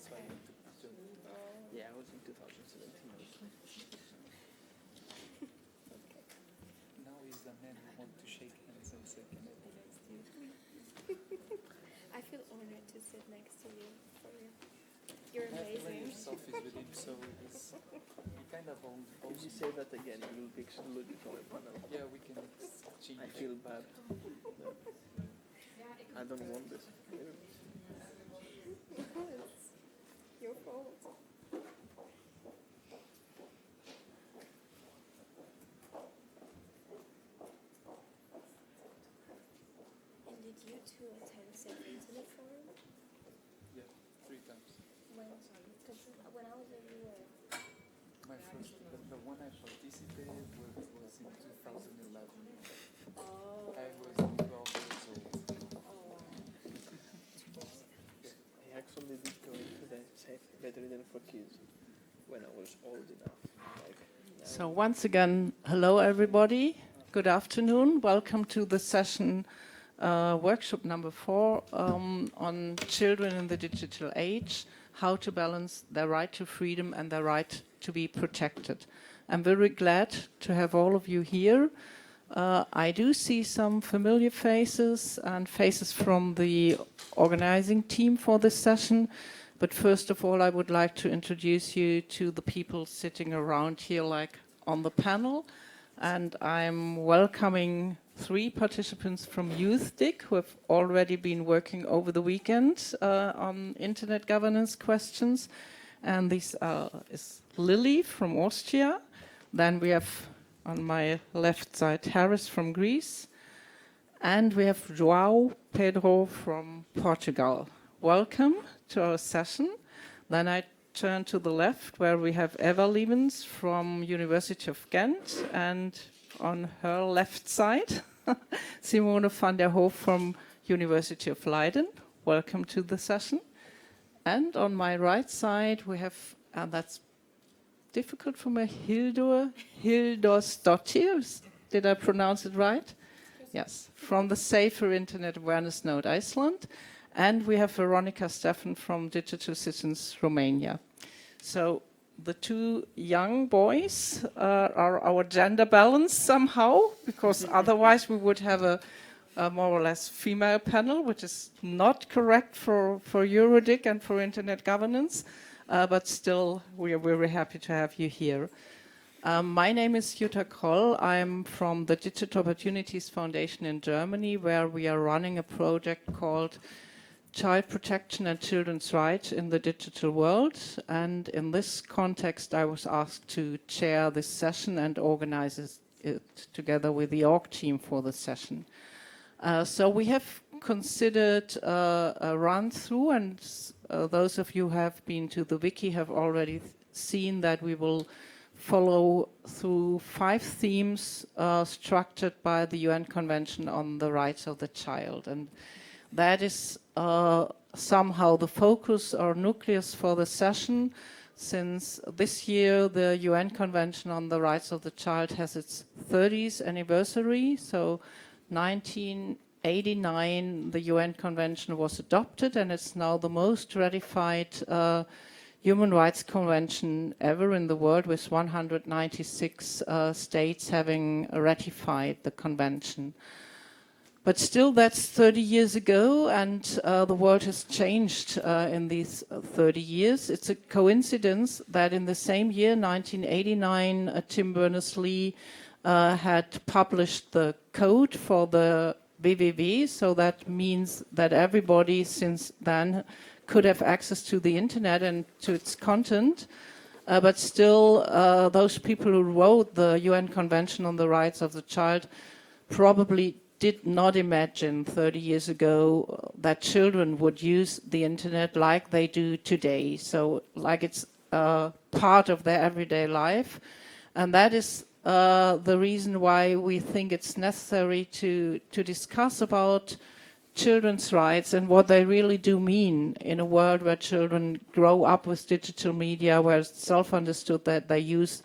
Yeah, I was in 2017 also. Now he's the man who wants to shake hands and say, "Can I be next to you?" I feel honored to sit next to you. For you. You're I have amazing. selfies with him, so it's kind of old. If you say that again, you'll be excluded from the panel. Yeah, we can exchange. I feel bad. No. I don't want this. It's your fault. And did you two attend Safe Internet Forum? Yeah, 3 times. When? Because when I was there, you were. My first, the one I participated was in 2011. Oh. I was 12 years old. Oh. I actually did go into the Safe Internet for Kids when I was old enough. So once again, hello everybody. Good afternoon. Welcome to the session workshop number 4 on children in the digital age, how to balance their right to freedom and their right to be protected. I'm very glad to have all of you here. I do see some familiar faces and faces from the organizing team for this session. But first of all, I would like to introduce you to the people sitting around here, like on the panel. And I'm welcoming 3 participants from EuroDIG who have already been working over the weekend on internet governance questions. And this is Lily from Austria. Then we have on my left side Harris from Greece. And we have João Pedro from Portugal. Welcome to our session. Then I turn to the left where we have Eva Liebens from University of Ghent, and on her left side Simone van der Hoef from University of Leiden. Welcome to the session. And on my right side we have, and that's difficult for me, Hildorsdottir. Did I pronounce it right? Yes, from the Safer Internet Awareness Node Iceland. And we have Veronica Steffen from Digital Citizens Romania. So the 2 young boys are our gender balance somehow, because otherwise we would have a more or less female panel, which is not correct for EuroDIG and for internet governance. But still, we are very happy to have you here. My name is Jutta Kroll. I'm from the Digital Opportunities Foundation in Germany, where we are running a project called Child Protection and Children's Rights in the Digital World. And in this context, I was asked to chair this session and organize it together with the org team for the session. So we have considered a run-through, and those of you who have been to the wiki have already seen that we will follow through 5 themes structured by the UN Convention on the Rights of the Child. And that is somehow the focus or nucleus for the session, since this year the UN Convention on the Rights of the Child has its 30th anniversary. So 1989 the UN Convention was adopted, and it's now the most ratified human rights convention ever in the world, with 196 states having ratified the convention. But still, that's 30 years ago, and the world has changed in these 30 years. It's a coincidence that in the same year, 1989, Tim Berners-Lee had published the code for the WWW, so that means that everybody since then could have access to the internet and to its content. But still, those people who wrote the UN Convention on the Rights of the Child probably did not imagine 30 years ago that children would use the internet like they do today. So like it's part of their everyday life. And that is the reason why we think it's necessary to discuss about children's rights and what they really do mean in a world where children grow up with digital media, where it's self-understood that they use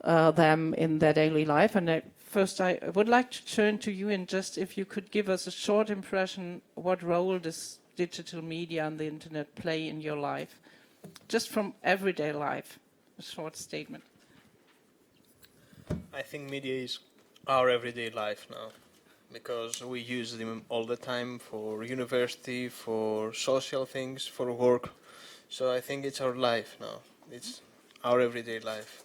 them in their daily life. And first, I would like to turn to you, and just if you could give us a short impression, what role does digital media and the internet play in your life? just from everyday life, a short statement. I think media is our everyday life now, because we use them all the time for university, for social things, for work. So I think it's our life now. It's our everyday life.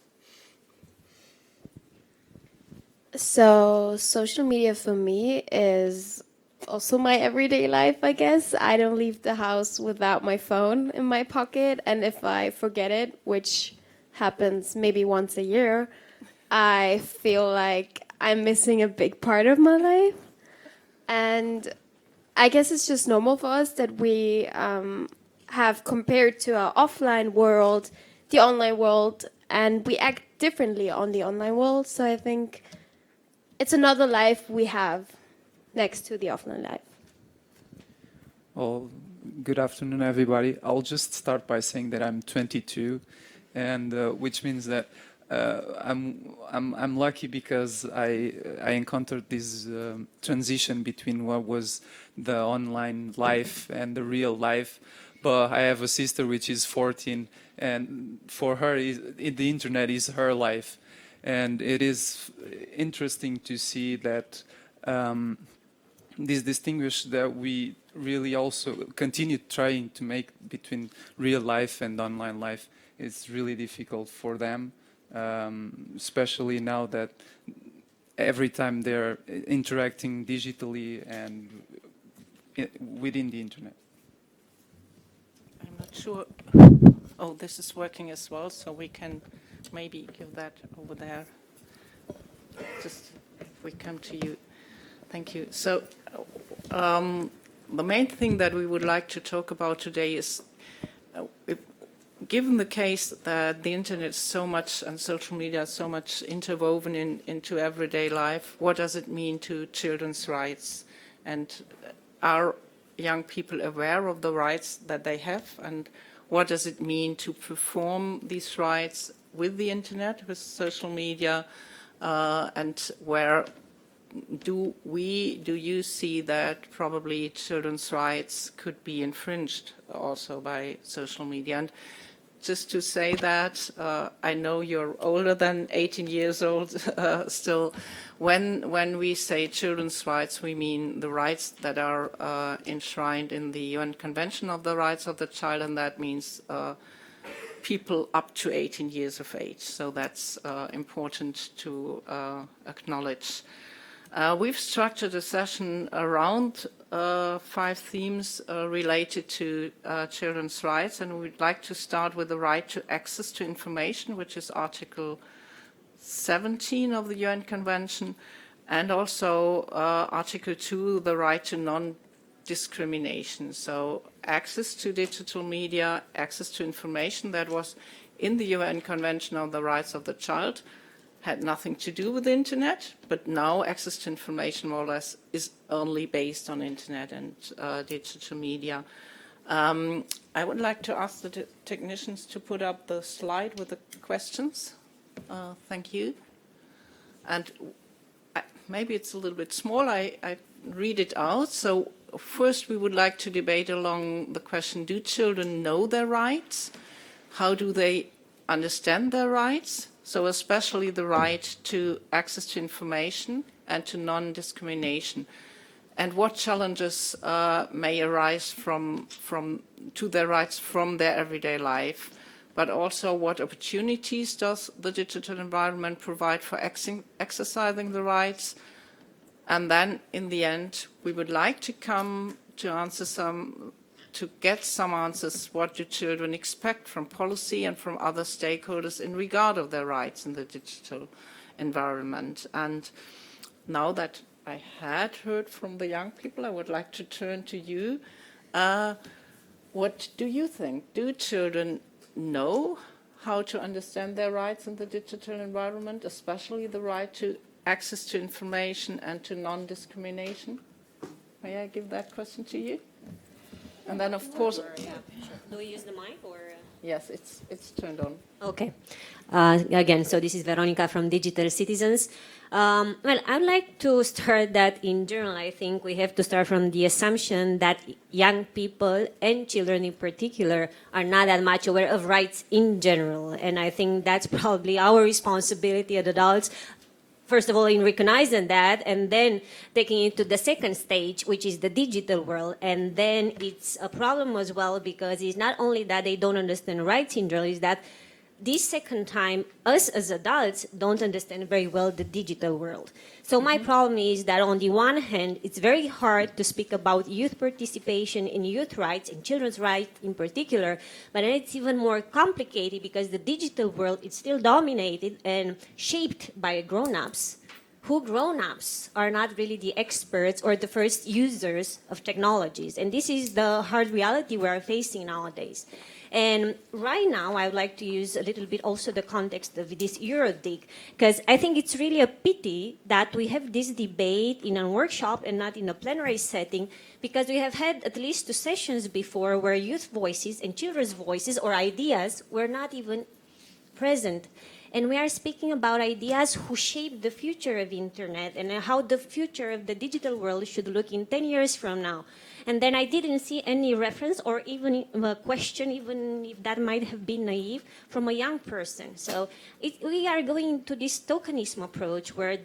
So, social media for me is also my everyday life, I guess. I don't leave the house without my phone in my pocket, and if I forget it, which happens maybe once a year, I feel like I'm missing a big part of my life. And I guess it's just normal for us that we have compared to our offline world, the online world, and we act differently on the online world. So I think it's another life we have next to the offline life. Well, good afternoon, everybody. I'll just start by saying that I'm 22, and which means that I'm lucky because I encountered this transition between what was the online life and the real life. But I have a sister which is 14, and for her, the internet is her life, and it is interesting to see that this distinguish that we really also continue trying to make between real life and online life. It's really difficult for them, especially now that every time they're interacting digitally and within the internet. I'm not sure. Oh, this is working as well, so we can maybe give that over there. Just if we come to you. Thank you. So the main thing that we would like to talk about today is, given the case that the internet is so much and social media is so much interwoven into everyday life, what does it mean to children's rights? And are young people aware of the rights that they have? And what does it mean to perform these rights with the internet, with social media? And where do you see that probably children's rights could be infringed also by social media? And just to say that, I know you're older than 18 years old still. When we say children's rights, we mean the rights that are enshrined in the UN Convention of the Rights of the Child, and that means people up to 18 years of age. So that's important to acknowledge. We've structured a session around 5 themes related to children's rights, and we'd like to start with the right to access to information, which is Article 17 of the UN Convention, and also Article 2, the right to non-discrimination. So access to digital media, access to information that was in the UN Convention on the Rights of the Child, had nothing to do with the internet, but now access to information more or less is only based on internet and digital media. I would like to ask the technicians to put up the slide with the questions. Thank you. And maybe it's a little bit small. I read it out. So first we would like to debate along the question, do children know their rights? How do they understand their rights? So especially the right to access to information and to non-discrimination. And what challenges may arise to their rights from their everyday life, but also what opportunities does the digital environment provide for exercising the rights? And then in the end, we would like to come to get some answers. What do children expect from policy and from other stakeholders in regard of their rights in the digital environment? And now that I had heard from the young people, I would like to turn to you. What do you think? Do children know how to understand their rights in the digital environment, especially the right to access to information and to non-discrimination? May I give that question to you? And then, of course... Do we use the mic or...? Yes, it's turned on. Okay. Again, so this is Veronica from Digital Citizens. Well, I'd like to start that in general. I think we have to start from the assumption that young people and children in particular are not that much aware of rights in general. And I think that's probably our responsibility as adults. First of all, in recognizing that, and then taking it to the second stage, which is the digital world. And then it's a problem as well, because it's not only that they don't understand rights in general, it's that this second time, us as adults don't understand very well the digital world. So my problem is that on the one hand, it's very hard to speak about youth participation in youth rights and children's rights in particular, but then it's even more complicated because the digital world is still dominated and shaped by grown-ups, who grown-ups are not really the experts or the first users of technologies. And this is the hard reality we are facing nowadays. And right now, I would like to use a little bit also the context of this EuroDIG, because I think it's really a pity that we have this debate in a workshop and not in a plenary setting, because we have had at least 2 sessions before where youth voices and children's voices or ideas were not even present. And we are speaking about ideas who shape the future of internet and how the future of the digital world should look in 10 years from now. And then I didn't see any reference or even a question, even if that might have been naive, from a young person. So we are going to this tokenism approach where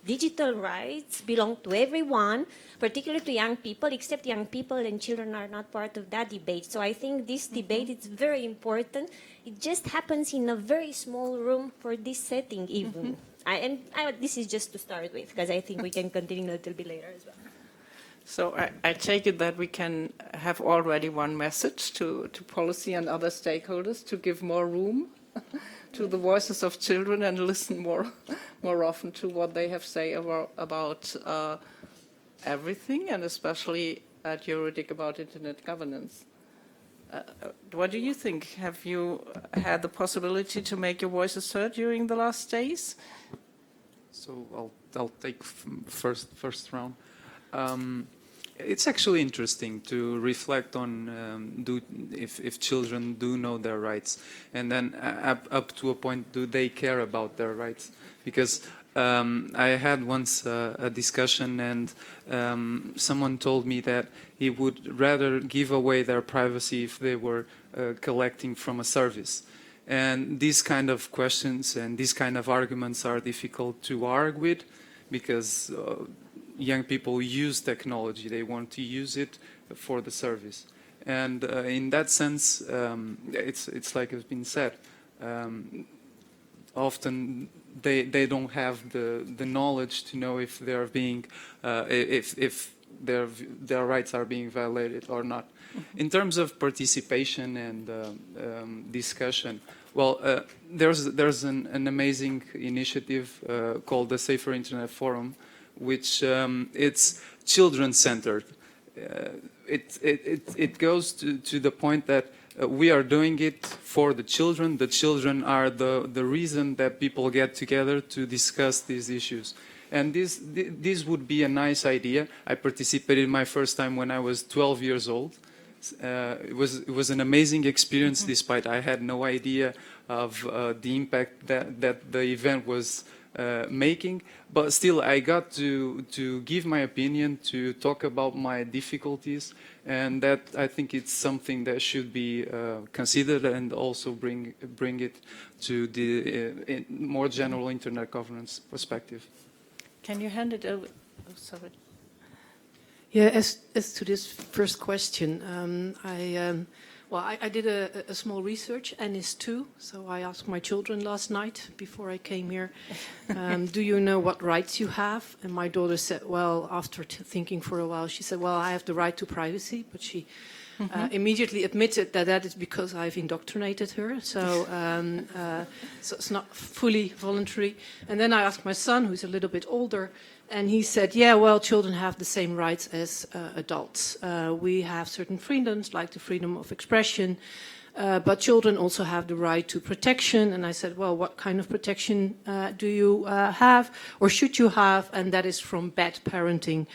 digital rights belong to everyone, particularly to young people, except young people and children are not part of that debate. So I think this debate is very important. It just happens in a very small room for this setting even. This is just to start with, because I think we can continue a little bit later as well. So I take it that we can have already one message to policy and other stakeholders to give more room to the voices of children and listen more often to what they have to say about everything, and especially at EuroDIG about internet governance. What do you think? Have you had the possibility to make your voices heard during the last days? So I'll take first round. It's actually interesting to reflect on if children do know their rights, and then up to a point, do they care about their rights? Because I had once a discussion, and someone told me that he would rather give away their privacy if they were collecting from a service. And these kind of questions and these kind of arguments are difficult to argue with, because young people use technology. They want to use it for the service. And in that sense, it's like it's been said, often they don't have the knowledge to know if they're being if their rights are being violated or not. In terms of participation and discussion, well, there's an amazing initiative called the Safer Internet Forum, which it's children-centered. It goes to the point that we are doing it for the children. The children are the reason that people get together to discuss these issues. And this would be a nice idea. I participated my first time when I was 12 years old. It was an amazing experience, despite I had no idea of the impact that the event was making, but still I got to give my opinion, to talk about my difficulties, and that I think it's something that should be considered, and also bring it to the more general internet governance perspective. Can you hand it over? Oh, sorry. Yeah, as to this first question, I did a small research, and is 2, so I asked my children last night before I came here, do you know what rights you have? And my daughter said, well, after thinking for a while, she said, well, I have the right to privacy, but she immediately admitted that is because I've indoctrinated her, so it's not fully voluntary. And then I asked my son, who's a little bit older, and he said, yeah, well, children have the same rights as adults. We have certain freedoms, like the freedom of expression, but children also have the right to protection. And I said, well, what kind of protection do you have, or should you have? And that is from bad parenting.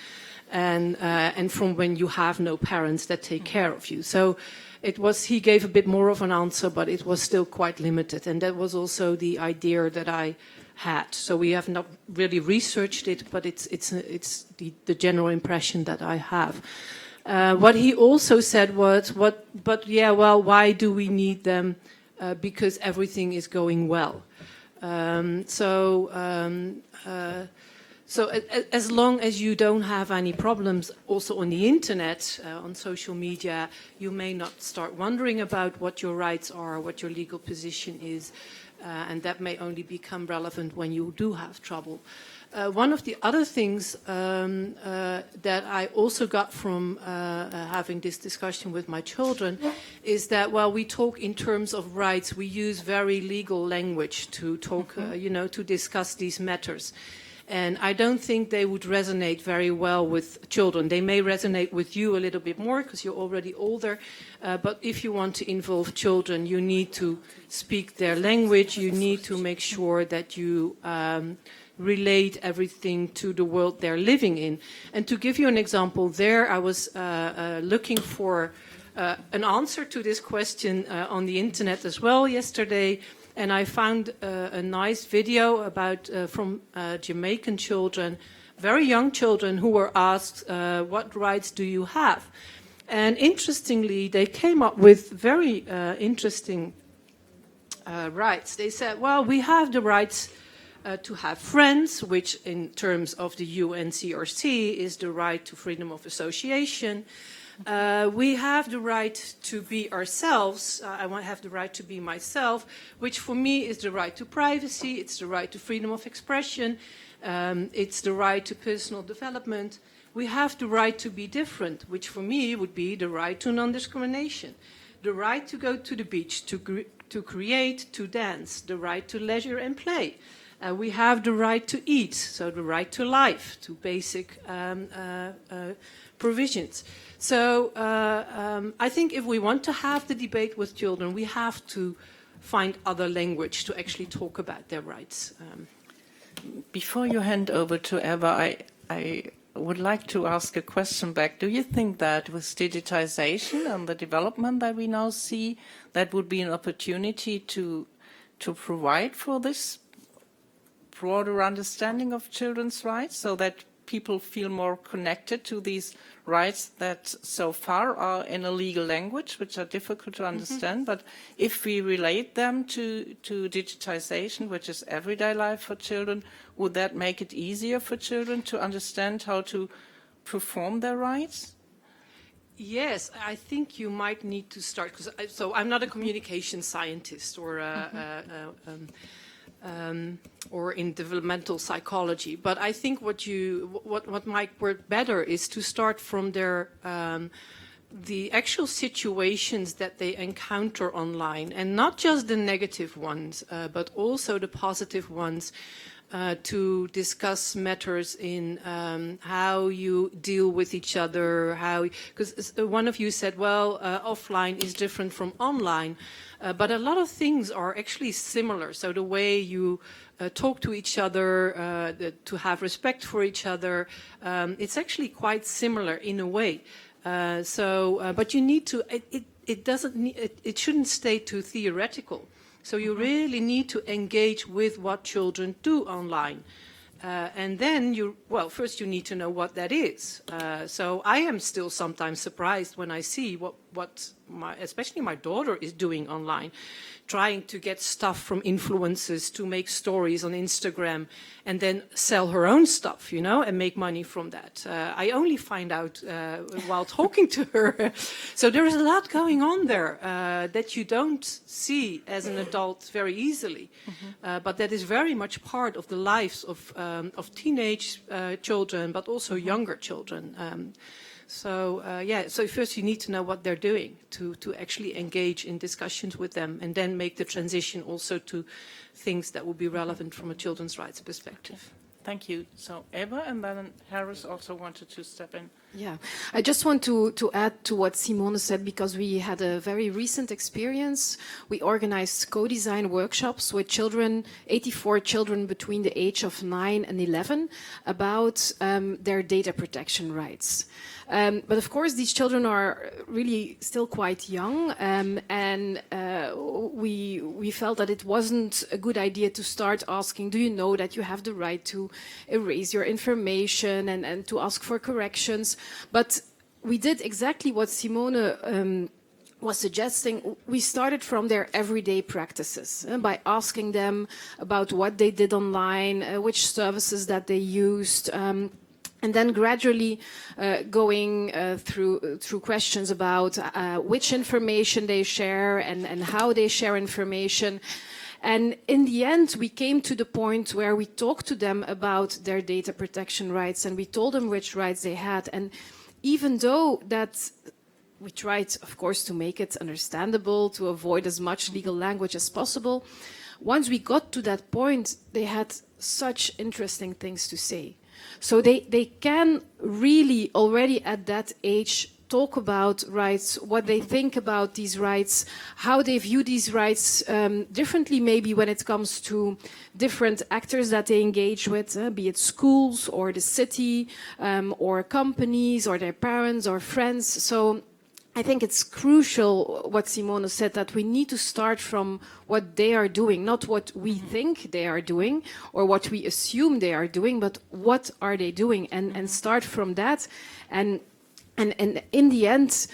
and from when you have no parents that take care of you. So he gave a bit more of an answer, but it was still quite limited. And that was also the idea that I had. So we have not really researched it, but it's the general impression that I have. What he also said was, why do we need them? Because everything is going well. So as long as you don't have any problems also on the internet, on social media, you may not start wondering about what your rights are, what your legal position is, and that may only become relevant when you do have trouble. One of the other things that I also got from having this discussion with my children is that while we talk in terms of rights, we use very legal language to talk, to discuss these matters. And I don't think they would resonate very well with children. They may resonate with you a little bit more because you're already older. But if you want to involve children, you need to speak their language. You need to make sure that you relate everything to the world they're living in. And to give you an example, there I was looking for an answer to this question on the internet as well yesterday. And I found a nice video about from Jamaican children, very young children, who were asked, what rights do you have? And interestingly, they came up with very interesting rights. They said, well, we have the rights to have friends, which in terms of the UNCRC is the right to freedom of association. We have the right to be ourselves. I have the right to be myself, which for me is the right to privacy. It's the right to freedom of expression. It's the right to personal development. We have the right to be different, which for me would be the right to non-discrimination. The right to go to the beach, to create, to dance. The right to leisure and play. We have the right to eat, so the right to life, to basic provisions. So I think if we want to have the debate with children, we have to find other language to actually talk about their rights. Before you hand over to Eva, I would like to ask a question back. Do you think that with digitization and the development that we now see, that would be an opportunity to provide for this broader understanding of children's rights, so that people feel more connected to these rights that so far are in a legal language, which are difficult to understand? But if we relate them to digitization, which is everyday life for children, would that make it easier for children to understand how to perform their rights? Yes, I think you might need to start, so I'm not a communication scientist or in developmental psychology, but I think what might work better is to start from the actual situations that they encounter online, and not just the negative ones, but also the positive ones, to discuss matters in how you deal with each other, because one of you said, well, offline is different from online, but a lot of things are actually similar. So the way you talk to each other, to have respect for each other, it's actually quite similar in a way. But you need to, it shouldn't stay too theoretical. So you really need to engage with what children do online. And then first you need to know what that is. So I am still sometimes surprised when I see what especially my daughter is doing online, trying to get stuff from influencers to make stories on Instagram and then sell her own stuff, and make money from that. I only find out while talking to her. So there is a lot going on there that you don't see as an adult very easily, but that is very much part of the lives of teenage children, but also younger children. So first you need to know what they're doing to actually engage in discussions with them, and then make the transition also to things that will be relevant from a children's rights perspective. Thank you. So Eva, and then Harris also wanted to step in. Yeah, I just want to add to what Simone said, because we had a very recent experience. We organized co-design workshops with children, 84 children between the age of 9 and 11, about their data protection rights. But of course, these children are really still quite young, and we felt that it wasn't a good idea to start asking, do you know that you have the right to erase your information and to ask for corrections? But we did exactly what Simone was suggesting. We started from their everyday practices by asking them about what they did online, which services that they used, and then gradually going through questions about which information they share and how they share information. And in the end, we came to the point where we talked to them about their data protection rights, and we told them which rights they had. And even though that we tried, of course, to make it understandable, to avoid as much legal language as possible, once we got to that point, they had such interesting things to say. So they can really already at that age talk about rights, what they think about these rights, how they view these rights differently maybe when it comes to different actors that they engage with, be it schools or the city or companies or their parents or friends. So I think it's crucial what Simone said, that we need to start from what they are doing, not what we think they are doing or what we assume they are doing, but what are they doing, and start from that. And in the end,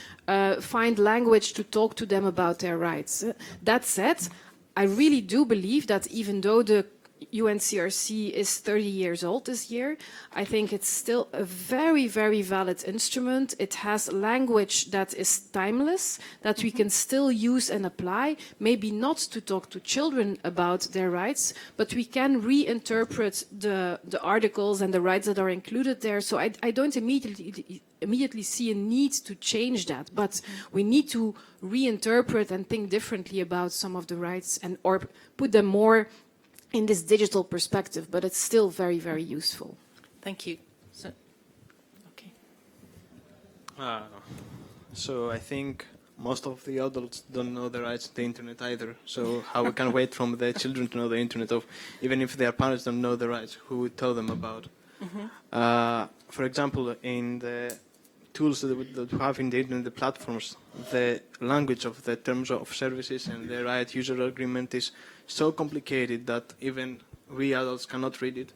find language to talk to them about their rights. That said, I really do believe that even though the UNCRC is 30 years old this year, I think it's still a very, very valid instrument. It has language that is timeless, that we can still use and apply, maybe not to talk to children about their rights, but we can reinterpret the articles and the rights that are included there. So I don't immediately see a need to change that, but we need to reinterpret and think differently about some of the rights, and or put them more in this digital perspective, but it's still very, very useful. Thank you. Okay. So I think most of the adults don't know the rights to the internet either. So how we can wait from the children to know the internet? Of even if their parents don't know the rights, who would tell them about? For example, in the tools that we have in the internet, the platforms, the language of the terms of services and the right user agreement is so complicated that even we adults cannot read it.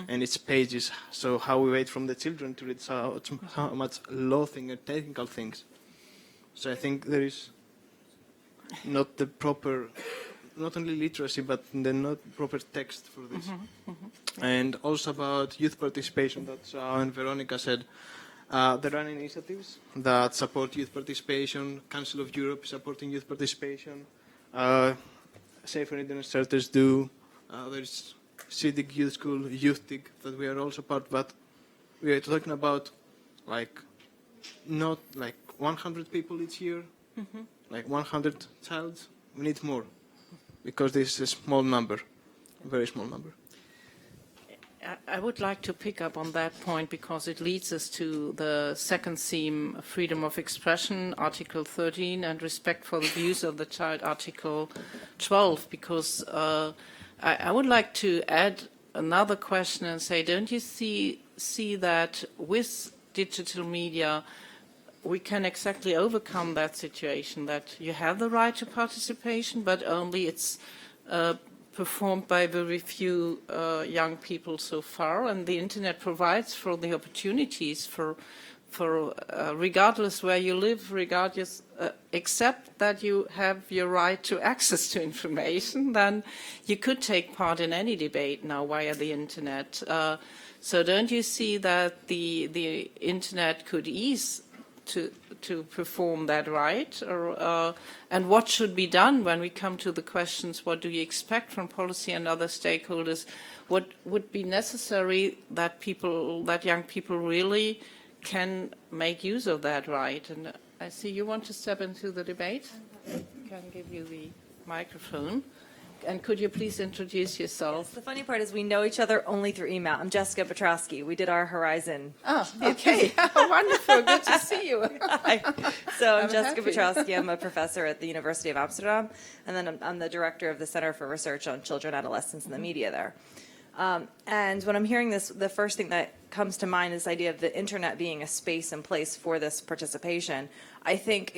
And it's pages. So how we wait from the children to read so much law thing and technical things. So I think there is not the proper, not only literacy, but the not proper text for this. And also about youth participation, that's and Veronica said, there are initiatives that support youth participation. Council of Europe is supporting youth participation. Safer Internet Starters do. There's EuroDIG Youth School, EuroDIG, that we are also part, but we are talking about like not like 100 people each year, like 100 child. We need more, because this is a small number, a very small number. I would like to pick up on that point, because it leads us to the second theme, freedom of expression, Article 13, and respect for the views of the child, Article 12, because I would like to add another question and say, don't you see that with digital media we can exactly overcome that situation, that you have the right to participation, but only it's performed by very few young people so far, and the internet provides for the opportunities for regardless where you live, regardless, except that you have your right to access to information, then you could take part in any debate now via the internet. So don't you see that the internet could ease to perform that right, or and what should be done when we come to the questions, what do you expect from policy and other stakeholders? What would be necessary that young people really can make use of that right? And I see you want to step into the debate. I can give you the microphone. And could you please introduce yourself? The funny part is we know each other only through email. I'm Jessica Petrowski. We did our Horizon. Oh, okay. Wonderful. Good to see you. Hi. So I'm I'm Jessica happy. Petrowski. I'm a professor at the University of Amsterdam, and then I'm the director of the Center for Research on Children, Adolescents, and the Media there. And when I'm hearing this, the first thing that comes to mind is the idea of the internet being a space and place for this participation. I think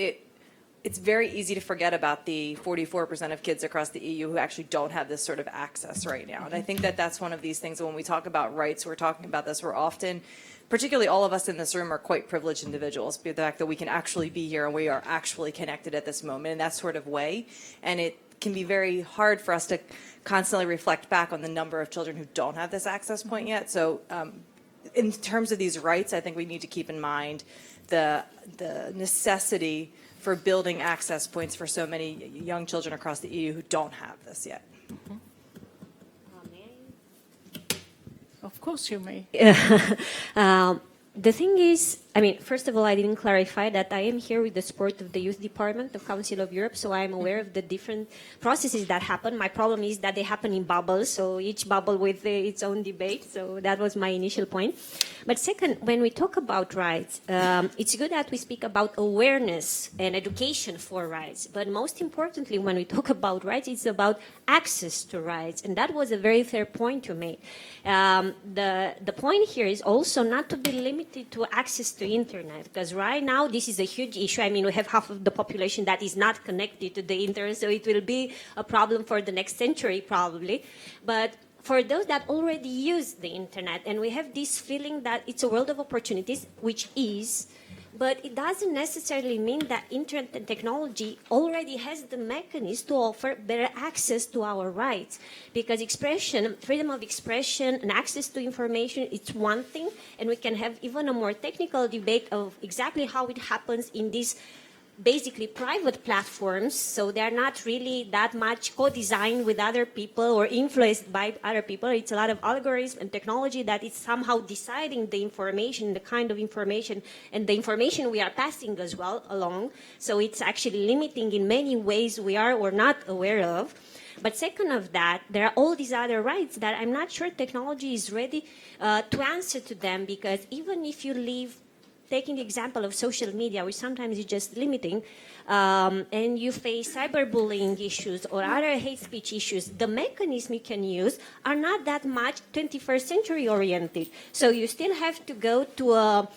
it's very easy to forget about the 44% of kids across the EU who actually don't have this sort of access right now. And I think that that's one of these things when we talk about rights, we're talking about this, we're often, particularly all of us in this room are quite privileged individuals, the fact that we can actually be here and we are actually connected at this moment in that sort of way. And it can be very hard for us to constantly reflect back on the number of children who don't have this access point yet. So in terms of these rights, I think we need to keep in mind the necessity for building access points for so many young children across the EU who don't have this yet. Of course you may. The thing is, I mean, first of all, I didn't clarify that I am here with the support of the Youth Department of Council of Europe, so I am aware of the different processes that happen. My problem is that they happen in bubbles, so each bubble with its own debate, so that was my initial point. But second, when we talk about rights, it's good that we speak about awareness and education for rights, but most importantly, when we talk about rights, it's about access to rights, and that was a very fair point you made. The point here is also not to be limited to access to internet, because right now this is a huge issue. I mean, we have half of the population that is not connected to the internet, so it will be a problem for the next century probably. But for those that already use the internet, and we have this feeling that it's a world of opportunities, which is, but it doesn't necessarily mean that internet and technology already has the mechanism to offer better access to our rights. Because expression, freedom of expression and access to information, it's one thing, and we can have even a more technical debate of exactly how it happens in these basically private platforms, so they're not really that much co-designed with other people or influenced by other people. It's a lot of algorithms and technology that is somehow deciding the information, the kind of information, and the information we are passing as well along. So it's actually limiting in many ways we are or not aware of. But second of that, there are all these other rights that I'm not sure technology is ready to answer to them, because even if you leave, taking the example of social media, which sometimes is just limiting, and you face cyberbullying issues or other hate speech issues, the mechanism you can use are not that much 21st century oriented. So you still have to go to a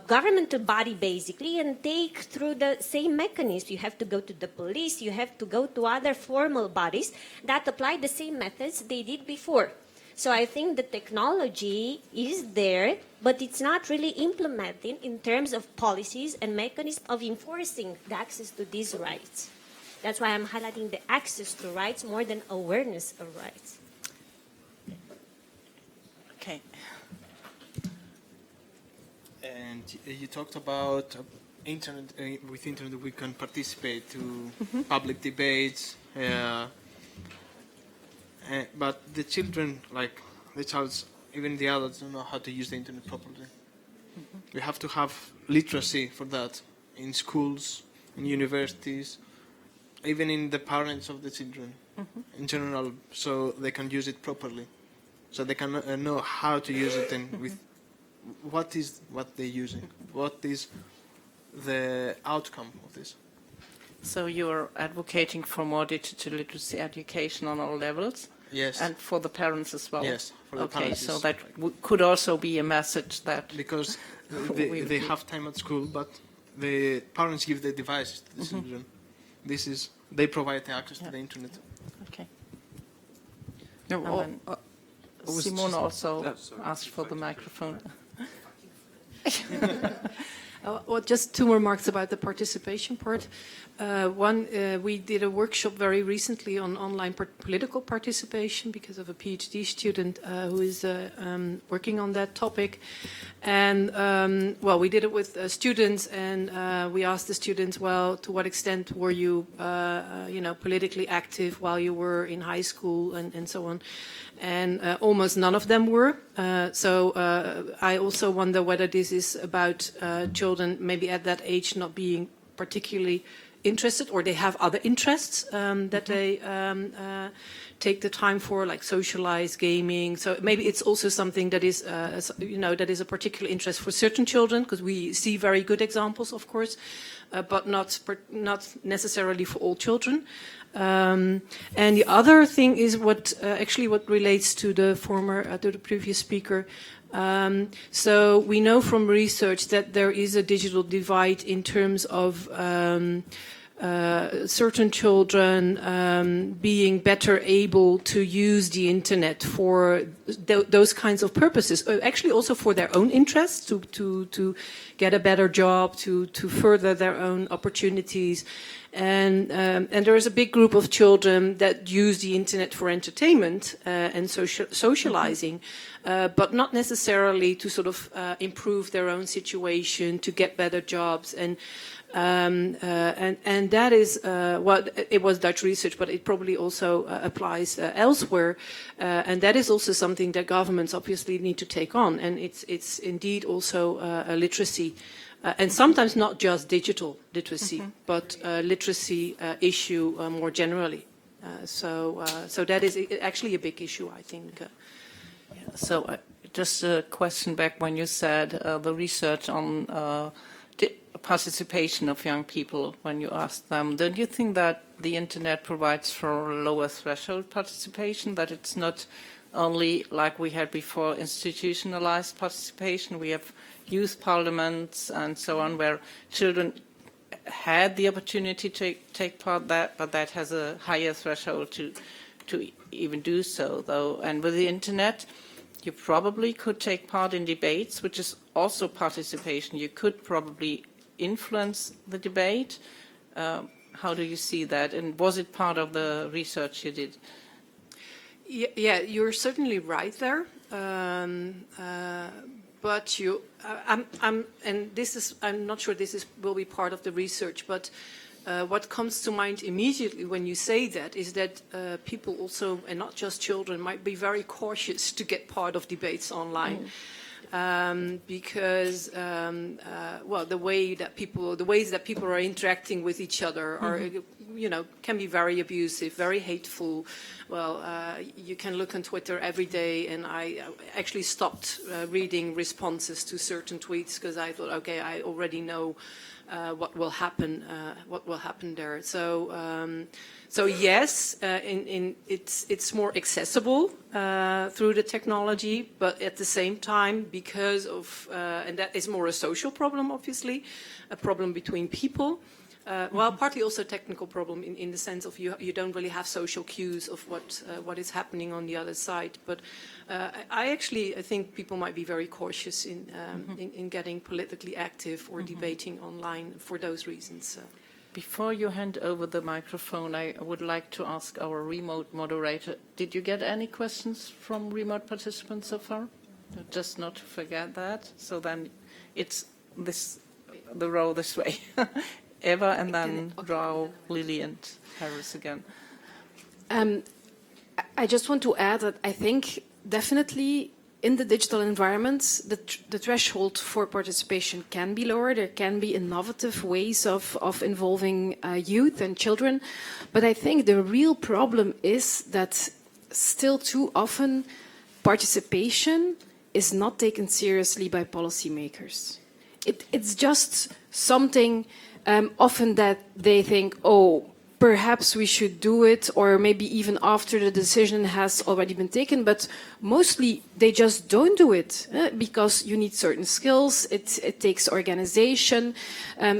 governmental body basically and take through the same mechanism. You have to go to the police, you have to go to other formal bodies that apply the same methods they did before. So I think the technology is there, but it's not really implemented in terms of policies and mechanisms of enforcing the access to these rights. That's why I'm highlighting the access to rights more than awareness of rights. Okay. And you talked about internet. With internet, we can participate to public debates. But the children, like the childs, even the adults, don't know how to use the internet properly. We have to have literacy for that in schools, in universities, even in the parents of the children in general, so they can use it properly, so they can know how to use it and with what they're using, what is the outcome of this. So you're advocating for more digital literacy education on all levels? Yes. And for the parents as well? Yes, for the parents. Okay, so that could also be a message that... Because they have time at school, but the parents give the devices to the children. They provide the access to the internet. Okay. No, Simone also asked for the microphone. Well, just two more remarks about the participation part. One, we did a workshop very recently on online political participation because of a PhD student who is working on that topic. And, well, we did it with students, and we asked the students, well, to what extent were you, politically active while you were in high school and so on. And almost none of them were. So I also wonder whether this is about children maybe at that age not being particularly interested, or they have other interests that they take the time for, like socialize, gaming. So maybe it's also something that is, that is a particular interest for certain children, because we see very good examples, of course, but not necessarily for all children. And the other thing is what relates to the previous speaker. So we know from research that there is a digital divide in terms of certain children being better able to use the internet for those kinds of purposes, actually also for their own interests, to get a better job, to further their own opportunities. And there is a big group of children that use the internet for entertainment and socializing, but not necessarily to sort of improve their own situation, to get better jobs. And that is it was Dutch research, but it probably also applies elsewhere. And that is also something that governments obviously need to take on. And it's indeed also a literacy. And sometimes not just digital literacy, but literacy issue more generally. So that is actually a big issue, I think. So just a question back when you said the research on participation of young people, when you asked them, don't you think that the internet provides for lower threshold participation, that it's not only like we had before institutionalized participation? We have youth parliaments and so on, where children had the opportunity to take part, but that has a higher threshold to even do so, though. And with the internet, you probably could take part in debates, which is also participation. You could probably influence the debate. How do you see that? And was it part of the research you did? Yeah, you're certainly right there. But I'm not sure this will be part of the research, but what comes to mind immediately when you say that is that people also, and not just children, might be very cautious to get part of debates online. Because the ways that people are interacting with each other are, can be very abusive, very hateful. Well, you can look on Twitter every day, and I actually stopped reading responses to certain tweets because I thought, okay, I already know what will happen there. So yes, it's more accessible through the technology, but at the same time, because of and that is more a social problem, obviously, a problem between people. Partly also a technical problem in the sense of you don't really have social cues of what is happening on the other side. But I think people might be very cautious in getting politically active or debating online for those reasons. Before you hand over the microphone, I would like to ask our remote moderator, did you get any questions from remote participants so far? Just not to forget that. So then it's the row this way. Eva, and then Rao, Lily, and Harris again. I just want to add that I think definitely in the digital environments, the threshold for participation can be lower. There can be innovative ways of involving youth and children. But I think the real problem is that still too often participation is not taken seriously by policymakers. It's just something often that they think, oh, perhaps we should do it, or maybe even after the decision has already been taken, but mostly they just don't do it because you need certain skills, it takes organization.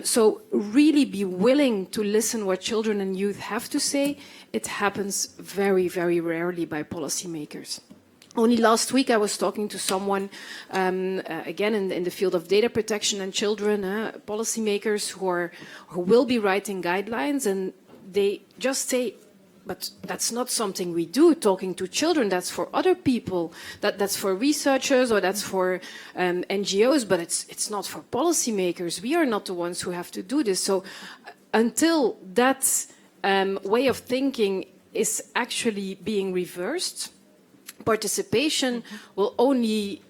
So really be willing to listen what children and youth have to say. It happens very, very rarely by policymakers. Only last week I was talking to someone, again in the field of data protection and children, policymakers who will be writing guidelines, and they just say, but that's not something we do, talking to children, that's for other people, that's for researchers or that's for NGOs, but it's not for policymakers. We are not the ones who have to do this. So until that way of thinking is actually being reversed, participation will only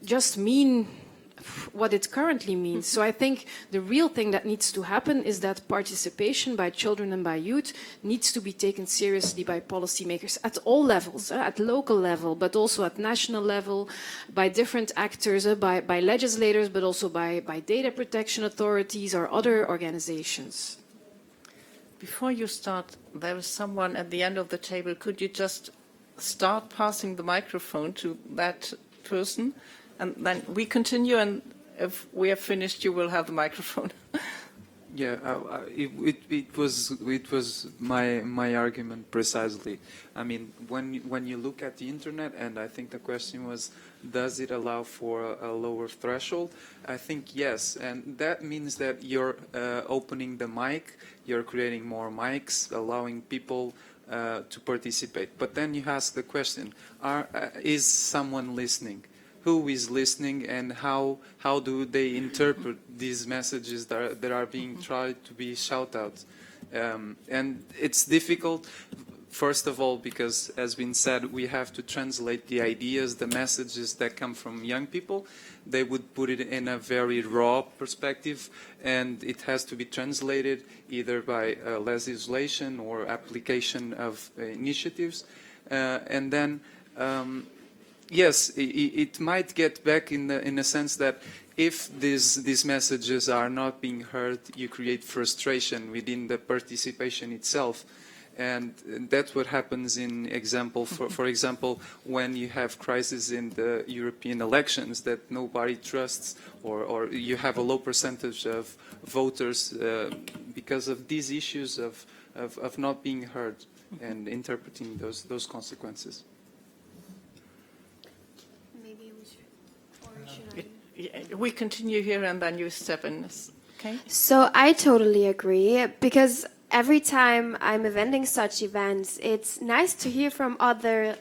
just mean what it currently means. So I think the real thing that needs to happen is that participation by children and by youth needs to be taken seriously by policymakers at all levels, at local level, but also at national level, by different actors, by legislators, but also by data protection authorities or other organizations. Before you start, there is someone at the end of the table. Could you just start passing the microphone to that person? And then we continue, and if we have finished, you will have the microphone. Yeah, it was my argument precisely. I mean, when you look at the internet, and I think the question was, does it allow for a lower threshold? I think yes, and that means that you're opening the mic, you're creating more mics, allowing people to participate. But then you ask the question: is someone listening? Who is listening, and how do they interpret these messages that are being tried to be shout out? And it's difficult, first of all, because, as been said, we have to translate the ideas, the messages that come from young people. They would put it in a very raw perspective, and it has to be translated either by legislation or application of initiatives. And then yes, it might get back in a sense that if these messages are not being heard, you create frustration within the participation itself. And that's what happens in example, for example, when you have crises in the European elections that nobody trusts, or you have a low percentage of voters because of these issues of not being heard and interpreting those consequences. We continue here, and then you step in. Okay. So I totally agree, because every time I'm attending such events, it's nice to hear from other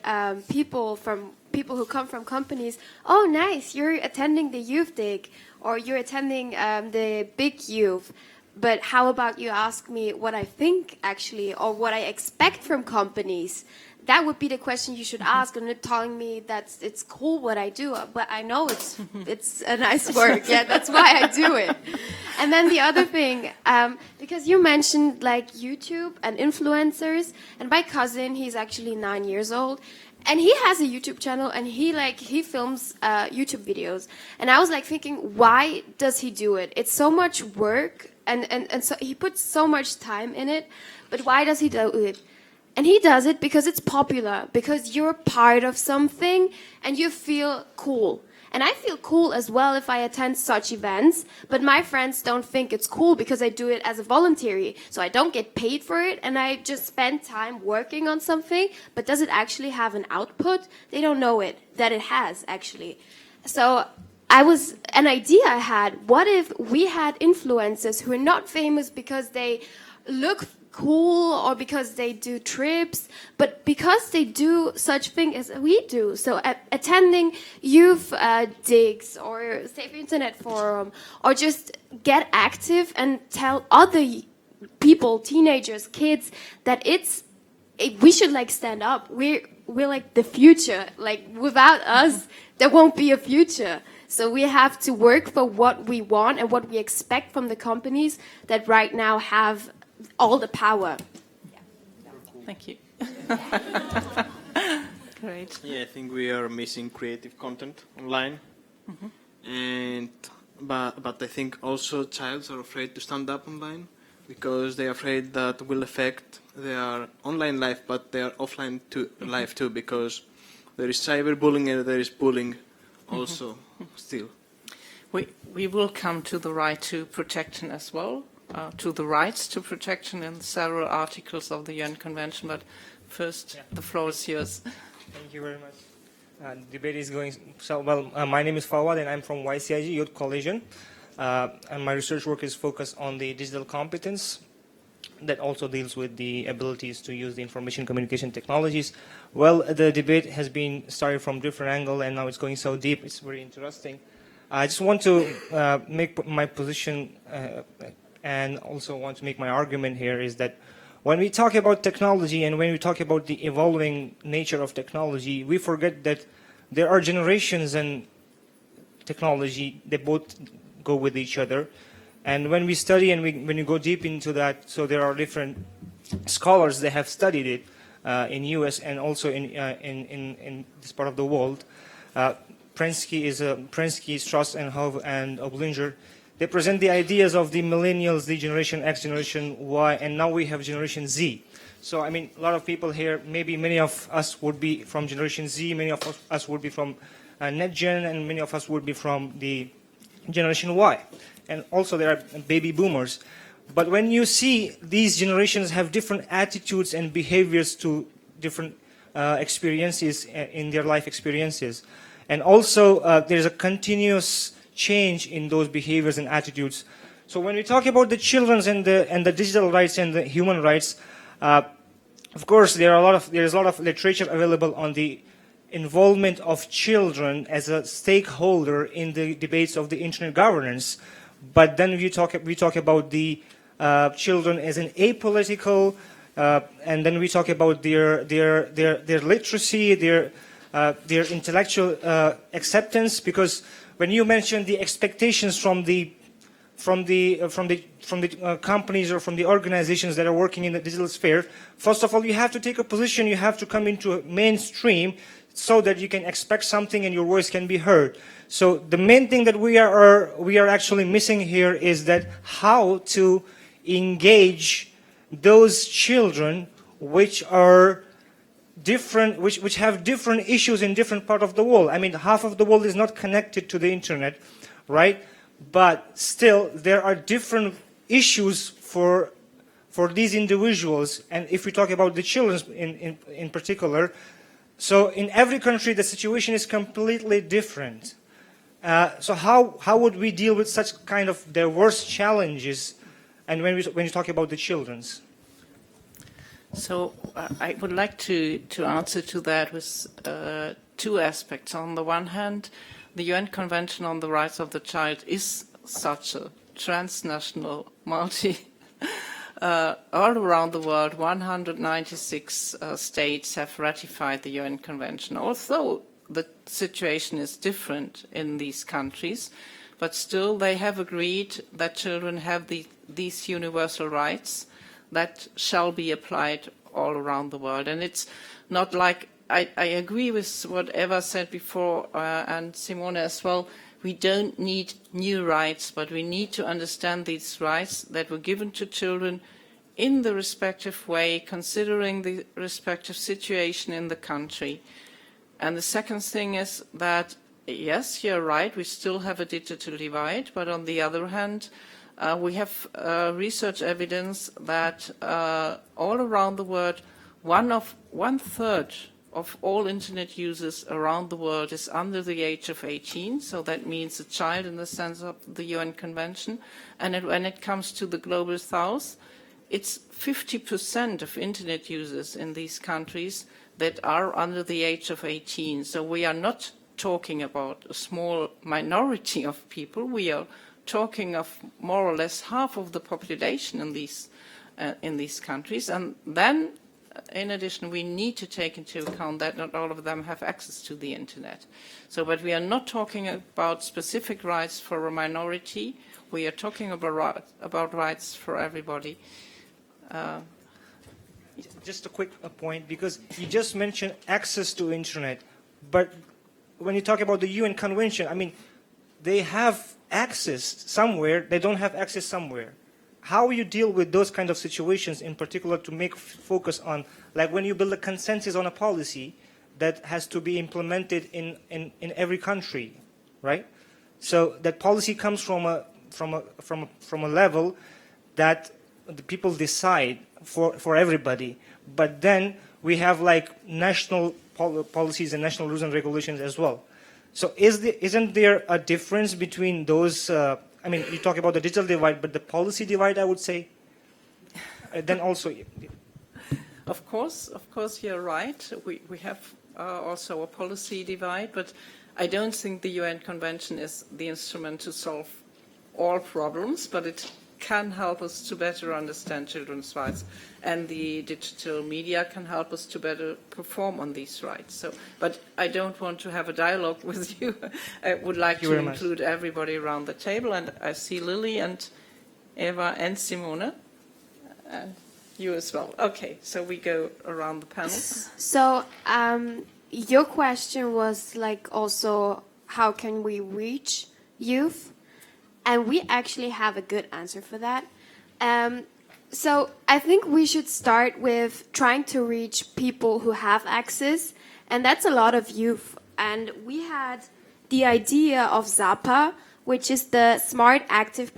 people who come from companies. Oh, nice, you're attending the EuroDIG, or you're attending the big youth. But how about you ask me what I think, actually, or what I expect from companies? That would be the question you should ask, and not telling me that it's cool what I do, but I know it's a nice work. Yeah, that's why I do it. And then the other thing, because you mentioned like YouTube and influencers, and my cousin, he's actually 9 years old, and he has a YouTube channel, and he films YouTube videos. And I was like thinking, why does he do it? It's so much work, and so he puts so much time in it, but why does he do it? And he does it because it's popular, because you're part of something and you feel cool. And I feel cool as well if I attend such events, but my friends don't think it's cool because I do it as a voluntary. So I don't get paid for it, and I just spend time working on something, but does it actually have an output? They don't know that it has, actually. So an idea I had, what if we had influencers who are not famous because they look cool or because they do trips, but because they do such thing as we do. So attending youth digs or Safe Internet Forum, or just get active and tell other people, teenagers, kids, that we should like stand up. We're like the future. Like without us, there won't be a future. So we have to work for what we want and what we expect from the companies that right now have all the power. Thank you. Great. Yeah, I think we are missing creative content online, but I think also childs are afraid to stand up online because they are afraid that will affect their online life, but their offline life too, because there is cyberbullying and there is bullying also still. We will come to the right to protection as well. To the rights to protection in several articles of the UN Convention, but first, the floor is yours. Thank you very much. Debate is going so well. My name is Fawad, and I'm from YCIG Youth Coalition, and my research work is focused on the digital competence that also deals with the abilities to use the information communication technologies. Well, the debate has been started from different angle, and now it's going so deep. It's very interesting. I just want to make my position and also want to make my argument here is that when we talk about technology and when we talk about the evolving nature of technology, we forget that there are generations and technology, they both go with each other. And when we study and when you go deep into that, so there are different scholars that have studied it in US and also in this part of the world. Prensky, Strauss, and Hove, and Oblinger, they present the ideas of the millennials, the Generation X, Generation Y, and now we have Generation Z. So, I mean, a lot of people here, maybe many of us would be from Generation Z, many of us would be from NetGen, and many of us would be from the Generation Y. And also there are baby boomers. But when you see these generations have different attitudes and behaviors to different experiences in their life experiences, and also there's a continuous change in those behaviors and attitudes. So when we talk about the children's and the digital rights and the human rights, of course there is a lot of literature available on the involvement of children as a stakeholder in the debates of the internet governance. But then we talk about the children as an apolitical, and then we talk about their literacy, their intellectual acceptance. Because when you mention the expectations from the companies or from the organizations that are working in the digital sphere, first of all, you have to take a position. You have to come into a mainstream so that you can expect something and your voice can be heard. So the main thing that we are actually missing here is that how to engage those children which are different, which have different issues in different part of the world. I mean, half of the world is not connected to the internet, right? But still, there are different issues for these individuals. And if we talk about the children in particular, so in every country, the situation is completely different. So how would we deal with such kind of diverse challenges? And when you talk about the children's? So I would like to answer to that with two aspects. On the one hand, the UN Convention on the Rights of the Child is such a transnational, all around the world, 196 states have ratified the UN Convention. Although the situation is different in these countries, but still they have agreed that children have these universal rights that shall be applied all around the world. And it's not like, I agree with what Eva said before, and Simone as well, we don't need new rights, but we need to understand these rights that were given to children in the respective way, considering the respective situation in the country. And the second thing is that, yes, you're right, we still have a digital divide, but on the other hand, we have research evidence that all around the world, one third of all internet users around the world is under the age of 18, so that means a child in the sense of the UN Convention. And when it comes to the global south, it's 50% of internet users in these countries that are under the age of 18. So we are not talking about a small minority of people. We are talking of more or less half of the population in these countries. And then, in addition, we need to take into account that not all of them have access to the internet. So, but we are not talking about specific rights for a minority. We are talking about rights for everybody. Just a quick point, because you just mentioned access to internet, but when you talk about the UN Convention, I mean, they have access somewhere, they don't have access somewhere. How you deal with those kind of situations, in particular, to make focus on, like when you build a consensus on a policy that has to be implemented in every country, right? So that policy comes from a level that the people decide for everybody, but then we have like national policies and national rules and regulations as well. So isn't there a difference between those? I mean, you talk about the digital divide, but the policy divide, I would say. Then also, of course, you're right. We have also a policy divide, but I don't think the UN Convention is the instrument to solve all problems. But it can help us to better understand children's rights, and the digital media can help us to better perform on these rights. So, but I don't want to have a dialogue with you. I would like to include everybody around the table, and I see Lily and Eva and Simone, and you as well. Okay, so we go around the panel. So your question was like also how can we reach youth? And we actually have a good answer for that. So I think we should start with trying to reach people who have access, and that's a lot of youth. And we had the idea of ZAPA, which is the Smart Active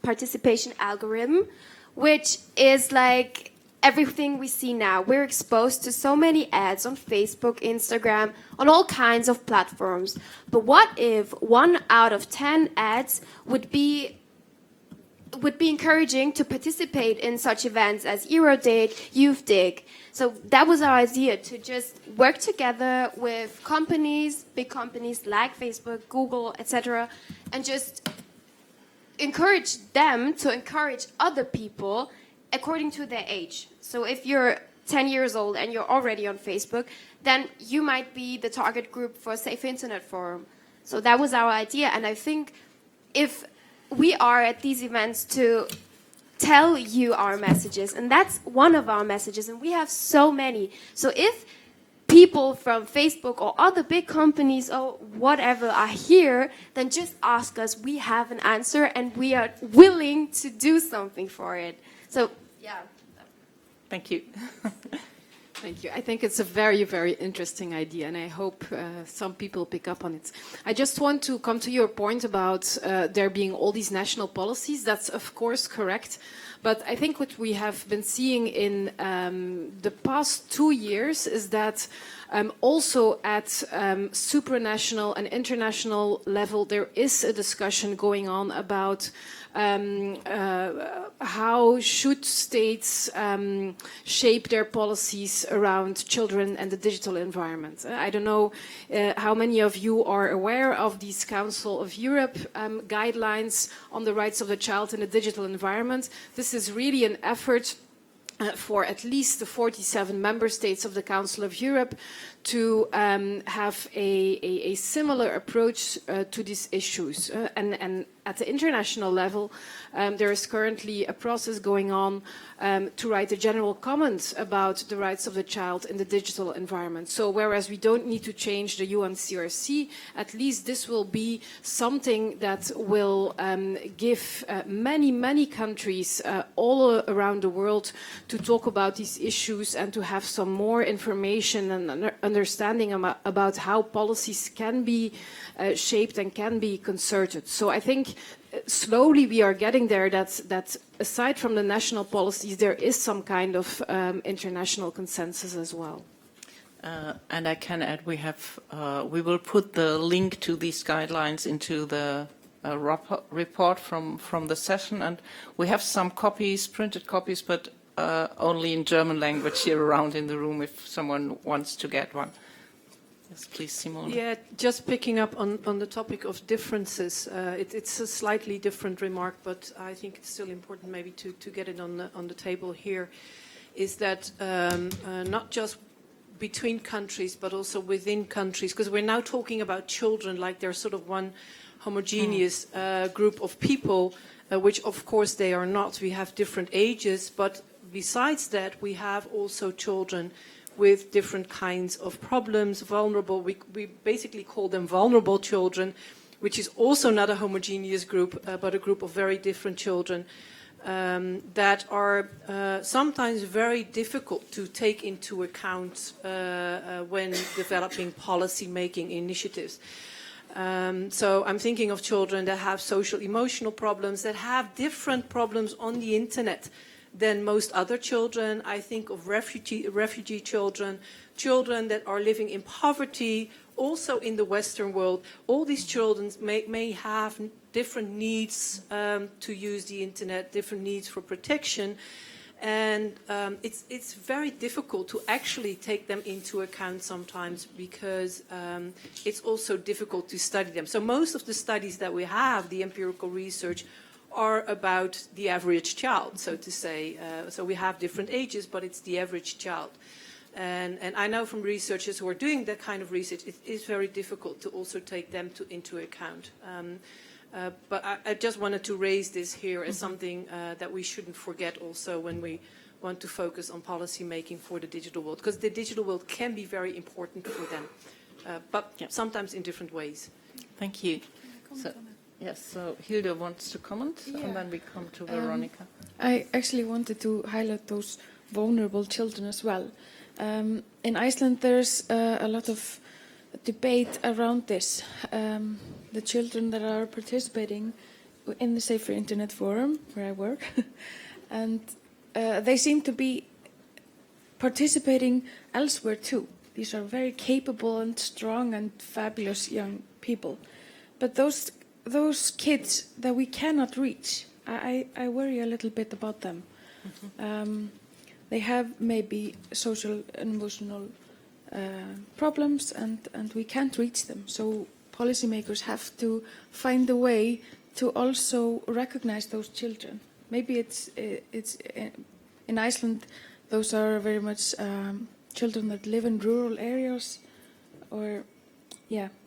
Participation Algorithm, which is like everything we see now. We're exposed to so many ads on Facebook, Instagram, on all kinds of platforms. But what if 1 out of 10 ads would be encouraging to participate in such events as EuroDIG, EuroDIG? So that was our idea, to just work together with companies, big companies like Facebook, Google, etc., and just encourage them to encourage other people according to their age. So if you're 10 years old and you're already on Facebook, then you might be the target group for a Safe Internet Forum. So that was our idea. And I think if we are at these events to tell you our messages, and that's one of our messages, and we have so many. So if people from Facebook or other big companies or whatever are here, then just ask us. We have an answer, and we are willing to do something for it. So, yeah. Thank you. Thank you. I think it's a very, very interesting idea, and I hope some people pick up on it. I just want to come to your point about there being all these national policies. That's, of course, correct. But I think what we have been seeing in the past 2 years is that also at supranational and international level, there is a discussion going on about how should states shape their policies around children and the digital environment. I don't know how many of you are aware of these Council of Europe guidelines on the rights of the child in the digital environment. This is really an effort for at least the 47 member states of the Council of Europe to have a similar approach to these issues. And at the international level, there is currently a process going on to write a general comment about the rights of the child in the digital environment. So whereas we don't need to change the UNCRC, at least this will be something that will give many countries all around the world to talk about these issues and to have some more information and understanding about how policies can be shaped and can be concerted. So I think slowly we are getting there that aside from the national policies, there is some kind of international consensus as well. And I can add, we will put the link to these guidelines into the report from the session, and we have some copies, printed copies, but only in German language here around in the room if someone wants to get one. Yes, please, Simone. Yeah, just picking up on the topic of differences. It's a slightly different remark, but I think it's still important maybe to get it on the table here, is that not just between countries, but also within countries, because we're now talking about children like they're sort of one homogeneous group of people, which of course they are not. We have different ages, but besides that, we have also children with different kinds of problems, vulnerable. We basically call them vulnerable children, which is also not a homogeneous group, but a group of very different children that are sometimes very difficult to take into account when developing policy-making initiatives. So I'm thinking of children that have social emotional problems, that have different problems on the internet than most other children. I think of refugee children, children that are living in poverty, also in the Western world. All these children may have different needs to use the internet, different needs for protection. And it's very difficult to actually take them into account sometimes because it's also difficult to study them. So most of the studies that we have, the empirical research, are about the average child, so to say. So we have different ages, but it's the average child. And I know from researchers who are doing that kind of research, it is very difficult to also take them into account. But I just wanted to raise this here as something that we shouldn't forget also when we want to focus on policy making for the digital world, because the digital world can be very important for them, but sometimes in different ways. Thank you. So, yes, so Hilda wants to comment, and then we come to Veronica. I actually wanted to highlight those vulnerable children as well. In Iceland, there's a lot of debate around this. The children that are participating in the Safer Internet Forum, where I work, and they seem to be participating elsewhere too. These are very capable and strong and fabulous young people. But those kids that we cannot reach, I worry a little bit about them. They have maybe social and emotional problems, and we can't reach them. So policymakers have to find a way to also recognize those children. Maybe it's in Iceland, those are very much children that live in rural areas, or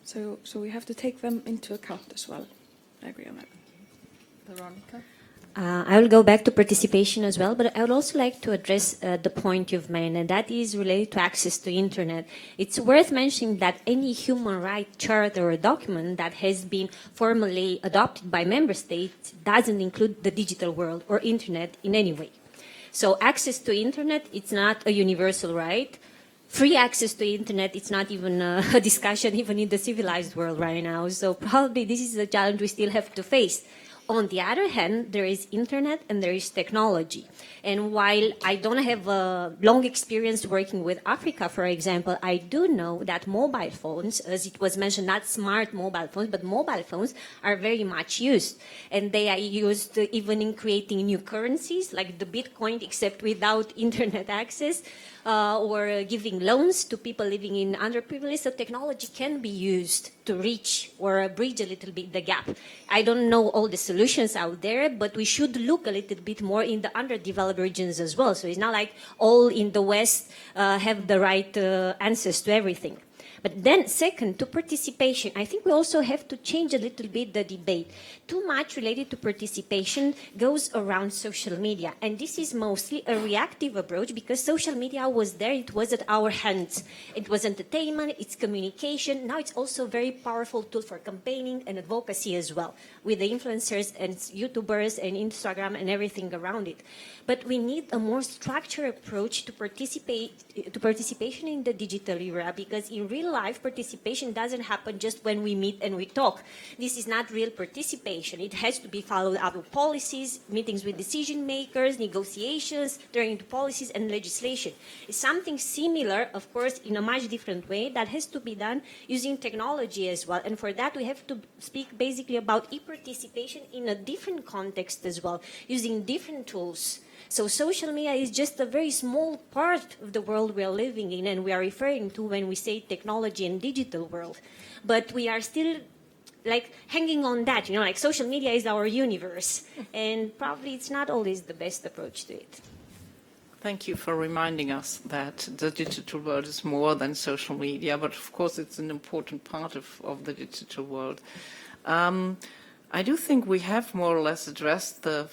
so we have to take them into account as well. I agree on that. Veronica? I will go back to participation as well, but I would also like to address the point you've made, and that is related to access to internet. It's worth mentioning that any human rights charter or document that has been formally adopted by member states doesn't include the digital world or internet in any way. So access to internet, it's not a universal right. Free access to internet, it's not even a discussion even in the civilized world right now. So probably this is a challenge we still have to face. On the other hand, there is internet and there is technology. And while I don't have a long experience working with Africa, for example, I do know that mobile phones, as it was mentioned, not smart mobile phones, but mobile phones are very much used. And they are used even in creating new currencies, like the Bitcoin, except without internet access, or giving loans to people living in underprivileged. So technology can be used to reach or bridge a little bit the gap. I don't know all the solutions out there, but we should look a little bit more in the underdeveloped regions as well. So it's not like all in the West have the right answers to everything. But then second, to participation, I think we also have to change a little bit the debate. Too much related to participation goes around social media. And this is mostly a reactive approach because social media was there, it was at our hands. It was entertainment, it's communication. Now it's also a very powerful tool for campaigning and advocacy as well, with the influencers and YouTubers and Instagram and everything around it. But we need a more structured approach to participation in the digital era, because in real life, participation doesn't happen just when we meet and we talk. This is not real participation. It has to be followed up with policies, meetings with decision makers, negotiations, turning to policies and legislation. It's something similar, of course, in a much different way that has to be done using technology as well. And for that, we have to speak basically about e-participation in a different context as well, using different tools. So social media is just a very small part of the world we are living in and we are referring to when we say technology and digital world. But we are still like hanging on that, like social media is our universe. And probably it's not always the best approach to it. Thank you for reminding us that the digital world is more than social media, but of course it's an important part of the digital world. I do think we have more or less addressed the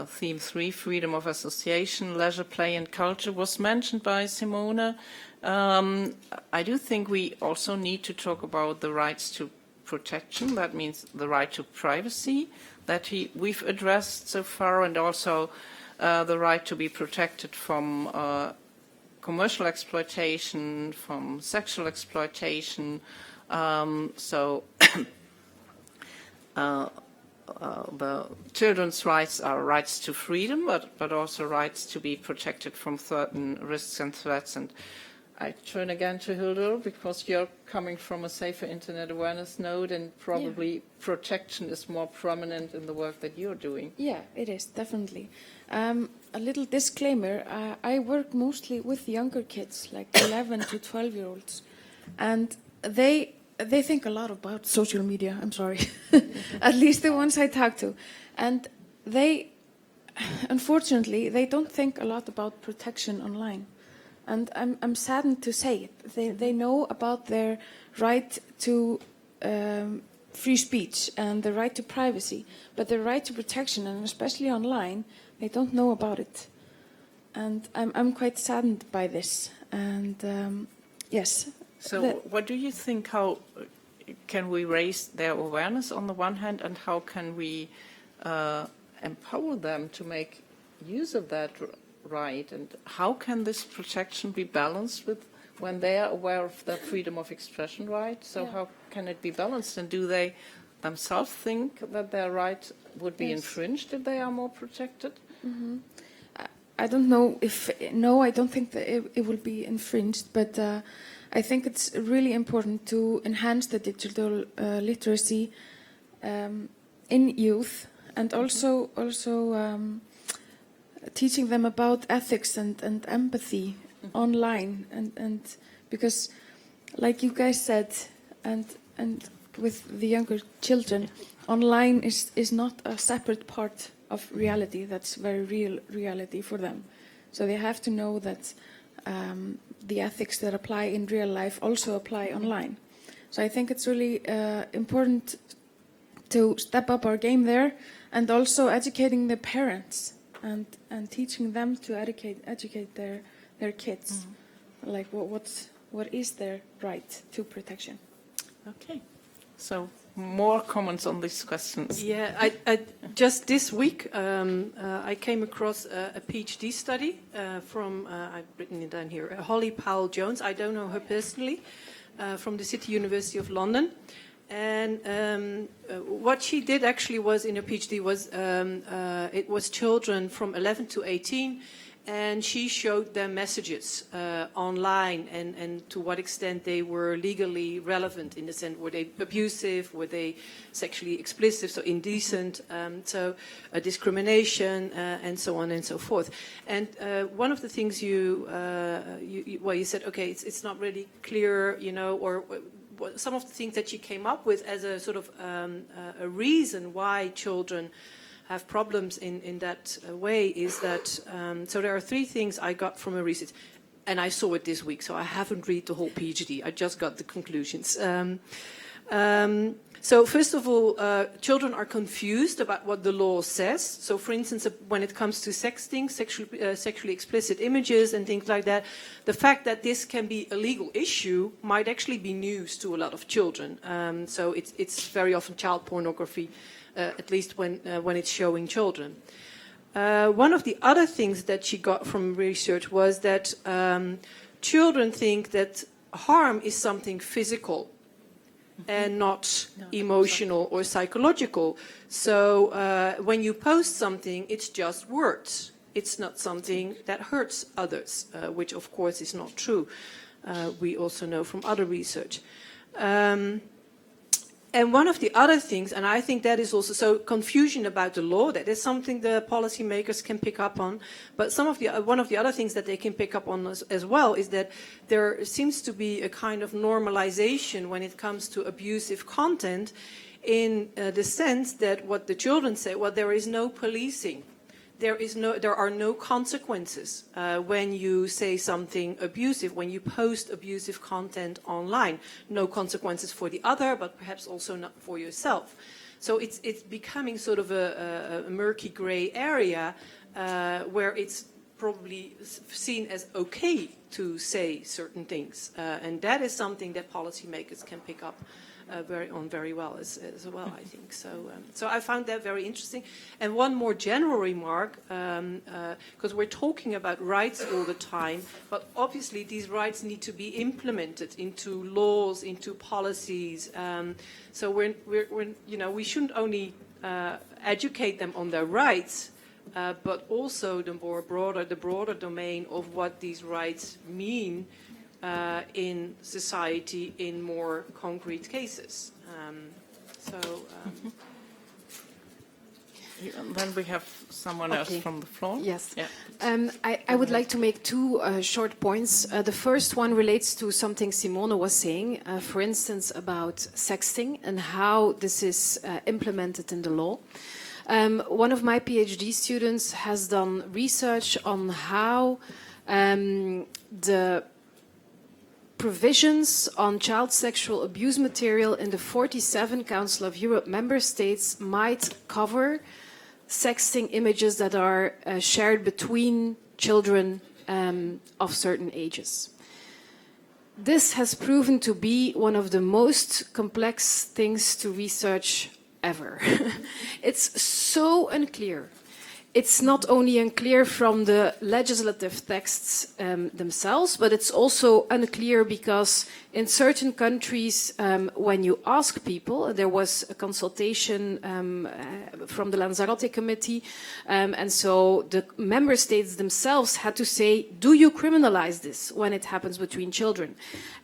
theme 3, freedom of association, leisure, play and culture was mentioned by Simone. I do think we also need to talk about the rights to protection, that means the right to privacy that we've addressed so far, and also the right to be protected from commercial exploitation, from sexual exploitation. The children's rights are rights to freedom, but also rights to be protected from certain risks and threats. And I turn again to Hildur, because you're coming from a safer internet awareness node, and probably protection is more prominent in the work that you're doing. Yeah, it is, definitely. A little disclaimer, I work mostly with younger kids, like 11 to 12-year-olds, and they think a lot about social media, I'm sorry, at least the ones I talk to. And they, unfortunately, they don't think a lot about protection online. And I'm saddened to say it. They know about their right to free speech and the right to privacy, but the right to protection, and especially online, they don't know about it. And I'm quite saddened by this. And yes. So what do you think, how can we raise their awareness on the one hand, and how can we empower them to make use of that right? And how can this protection be balanced with when they are aware of the freedom of expression right? So how can it be balanced? And do they themselves think that their right would be infringed if they are more protected? Mm-hmm. I don't know if, no, I don't think that it will be infringed, but I think it's really important to enhance the digital literacy in youth, and also teaching them about ethics and empathy online, and because, like you guys said, and with the younger children, online is not a separate part of reality. That's very real reality for them. So they have to know that the ethics that apply in real life also apply online. So I think it's really important to step up our game there, and also educating the parents and teaching them to educate their kids, like what is their right to protection. Okay, so more comments on these questions. Yeah, I just this week I came across a PhD study from, I've written it down here, Holly Powell-Jones. I don't know her personally, from the City University of London. And what she did actually was, in her PhD, was it was children from 11 to 18, and she showed them messages online and to what extent they were legally relevant, in the sense, were they abusive, were they sexually explicit, so indecent, discrimination, and so on and so forth. And one of the things you said, okay, it's not really clear, you know, or some of the things that you came up with as a sort of a reason why children have problems in that way is that, so there are three things I got from a research, and I saw it this week, so I haven't read the whole PhD, I just got the conclusions. So first of all, children are confused about what the law says. So for instance, when it comes to sexting, sexually explicit images and things like that, the fact that this can be a legal issue might actually be news to a lot of children. So it's very often child pornography, at least when it's showing children. One of the other things that she got from research was that children think that harm is something physical and not emotional or psychological. So when you post something, it's just words. It's not something that hurts others, which of course is not true. We also know from other research. And one of the other things, and I think that is also, so confusion about the law, that is something the policymakers can pick up on. But one of the other things that they can pick up on as well is that there seems to be a kind of normalization when it comes to abusive content, in the sense that what the children say, well, there is no policing. There are no consequences when you say something abusive, when you post abusive content online. No consequences for the other, but perhaps also not for yourself. So it's becoming sort of a murky gray area where it's probably seen as okay to say certain things. And that is something that policymakers can pick up very well as well, I think. So I found that very interesting. And one more general remark, because we're talking about rights all the time, but obviously these rights need to be implemented into laws, into policies. So we shouldn't only educate them on their rights, but also the broader domain of what these rights mean in society in more concrete cases. Then we have someone else from the floor. Yes. Yeah. I would like to make two short points. The first one relates to something Simone was saying, for instance, about sexting and how this is implemented in the law. One of my PhD students has done research on how the provisions on child sexual abuse material in the 47 Council of Europe member states might cover sexting images that are shared between children of certain ages. This has proven to be one of the most complex things to research ever. It's so unclear. It's not only unclear from the legislative texts themselves, but it's also unclear because in certain countries, when you ask people, there was a consultation from the Lanzarote Committee, and so the member states themselves had to say, do you criminalize this when it happens between children?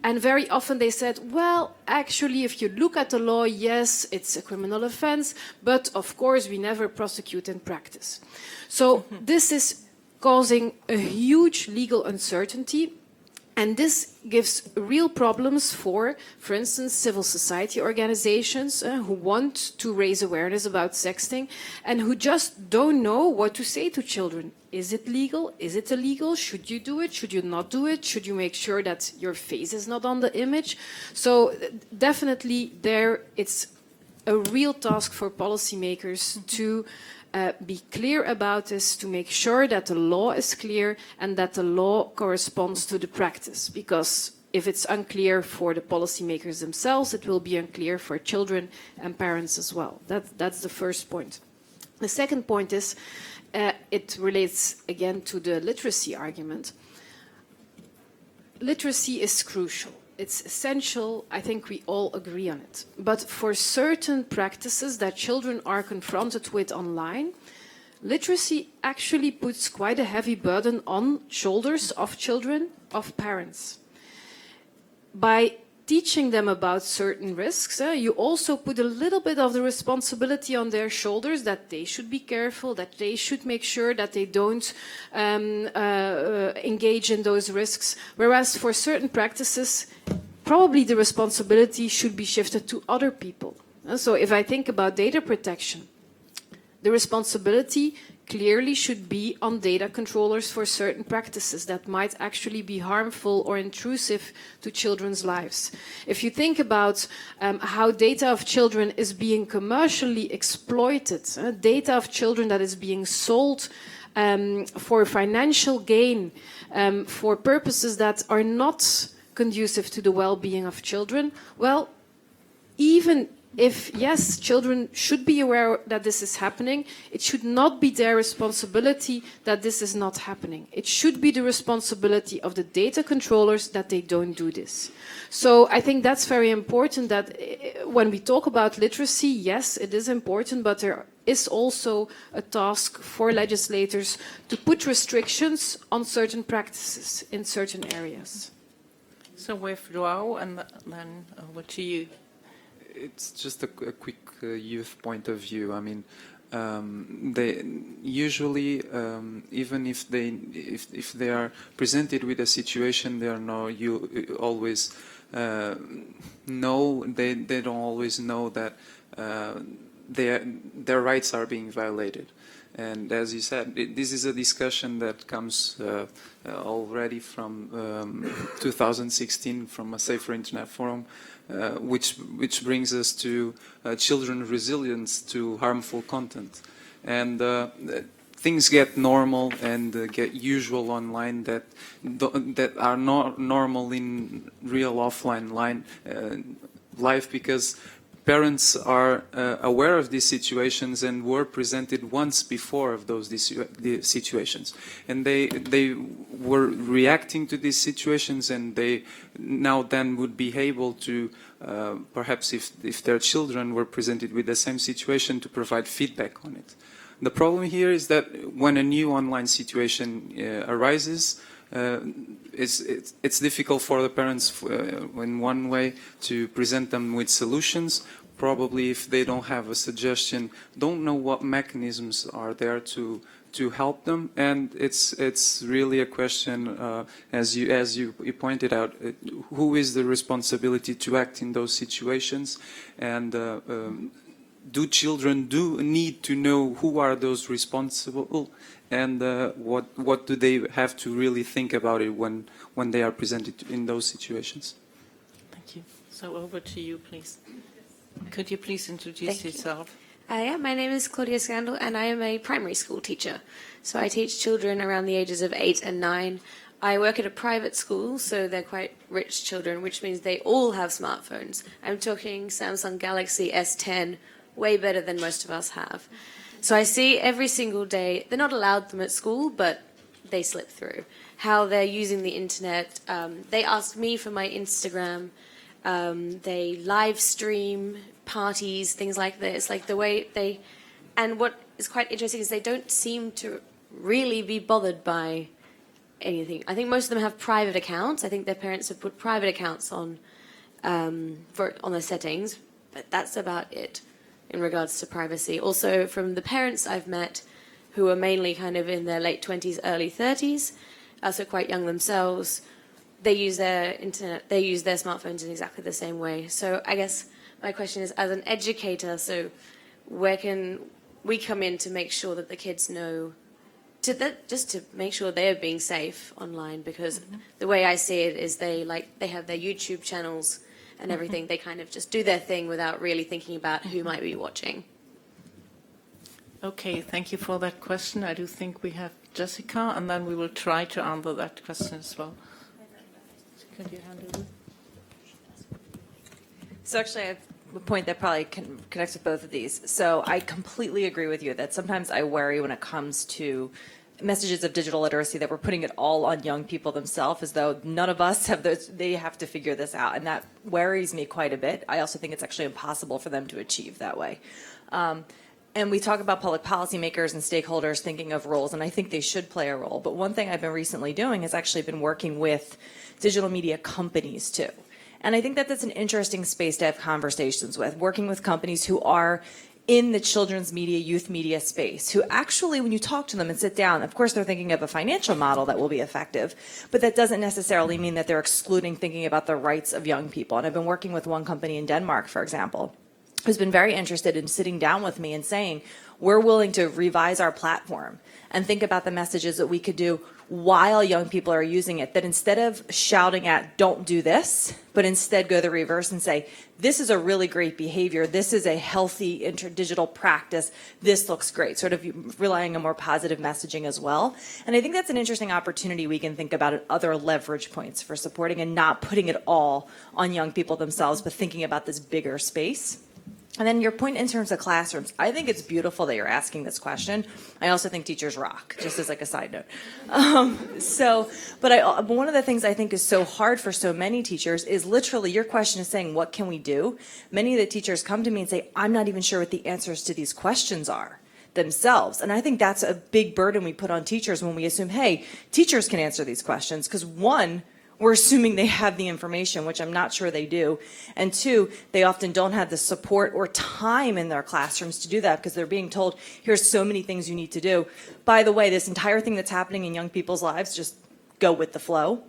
And very often they said, well, actually, if you look at the law, yes, it's a criminal offense, but of course we never prosecute in practice. So this is causing a huge legal uncertainty, and this gives real problems for instance, civil society organizations who want to raise awareness about sexting and who just don't know what to say to children. Is it legal? Is it illegal? Should you do it? Should you not do it? Should you make sure that your face is not on the image? So definitely there it's a real task for policymakers to be clear about this, to make sure that the law is clear and that the law corresponds to the practice. Because if it's unclear for the policymakers themselves, it will be unclear for children and parents as well. That's the first point. The second point is, it relates again to the literacy argument. Literacy is crucial. It's essential. I think we all agree on it. But for certain practices that children are confronted with online, literacy actually puts quite a heavy burden on shoulders of children, of parents. By teaching them about certain risks, you also put a little bit of the responsibility on their shoulders that they should be careful, that they should make sure that they don't engage in those risks. Whereas for certain practices, probably the responsibility should be shifted to other people. So if I think about data protection, the responsibility clearly should be on data controllers for certain practices that might actually be harmful or intrusive to children's lives. If you think about how data of children is being commercially exploited, data of children that is being sold for financial gain, for purposes that are not conducive to the well-being of children, well, even if, yes, children should be aware that this is happening, it should not be their responsibility that this is not happening. It should be the responsibility of the data controllers that they don't do this. So I think that's very important that when we talk about literacy, yes, it is important, but there is also a task for legislators to put restrictions on certain practices in certain areas. So with Joao, and then over to you. It's just a quick youth point of view. I mean, they usually, even if they are presented with a situation, they are not always know. They don't always know that their rights are being violated. And as you said, this is a discussion that comes already from 2016 from a Safer Internet Forum, which brings us to children's resilience to harmful content. And things get normal and get usual online that are not normal in real offline life because parents are aware of these situations and were presented once before of those situations, and they were reacting to these situations, and they now then would be able to perhaps if their children were presented with the same situation to provide feedback on it. The problem here is that when a new online situation arises, it's difficult for the parents in one way to present them with solutions. Probably if they don't have a suggestion, don't know what mechanisms are there to help them, and it's really a question, as you pointed out, who is the responsibility to act in those situations, and do children need to know who are those responsible, and what do they have to really think about it when they are presented in those situations? Thank you. So over to you, please. Could you please introduce yourself? Yeah, my name is Claudia Scandal, and I am a primary school teacher. So I teach children around the ages of 8 and 9. I work at a private school, so they're quite rich children, which means they all have smartphones. I'm talking Samsung Galaxy S10, way better than most of us have. So I see every single day, they're not allowed them at school, but they slip through, how they're using the internet. They ask me for my Instagram. They live stream parties, things like this, like the way they, and what is quite interesting is they don't seem to really be bothered by anything. I think most of them have private accounts. I think their parents have put private accounts on their settings, but that's about it in regards to privacy. Also, from the parents I've met, who are mainly kind of in their late 20s, early 30s, so quite young themselves, they use their internet, they use their smartphones in exactly the same way. So I guess my question is, as an educator, so where can we come in to make sure that the kids know, just to make sure they're being safe online? Because the way I see it is they have their YouTube channels and everything. They kind of just do their thing without really thinking about who might be watching. Okay, thank you for that question. I do think we have Jessica, and then we will try to answer that question as well. Could you handle it? So actually, I have a point that probably connects with both of these. So I completely agree with you that sometimes I worry when it comes to messages of digital literacy that we're putting it all on young people themselves, as though none of us have those, they have to figure this out. And that worries me quite a bit. I also think it's actually impossible for them to achieve that way. And we talk about public policymakers and stakeholders thinking of roles, and I think they should play a role. But one thing I've been recently doing has actually been working with digital media companies too. And I think that that's an interesting space to have conversations with, working with companies who are in the children's media, youth media space, who actually, when you talk to them and sit down, of course they're thinking of a financial model that will be effective, but that doesn't necessarily mean that they're excluding thinking about the rights of young people. And I've been working with one company in Denmark, for example, who's been very interested in sitting down with me and saying, we're willing to revise our platform and think about the messages that we could do while young people are using it, that instead of shouting at, don't do this, but instead go the reverse and say, this is a really great behavior, this is a healthy digital practice, this looks great, sort of relying on more positive messaging as well. And I think that's an interesting opportunity we can think about at other leverage points for supporting and not putting it all on young people themselves, but thinking about this bigger space. And then your point in terms of classrooms, I think it's beautiful that you're asking this question. I also think teachers rock, just as like a side note. But one of the things I think is so hard for so many teachers is literally your question is saying, what can we do? Many of the teachers come to me and say, I'm not even sure what the answers to these questions are themselves. And I think that's a big burden we put on teachers when we assume, hey, teachers can answer these questions. Because one, we're assuming they have the information, which I'm not sure they do. And two, they often don't have the support or time in their classrooms to do that because they're being told, here's so many things you need to do. By the way, this entire thing that's happening in young people's lives, just go with the flow.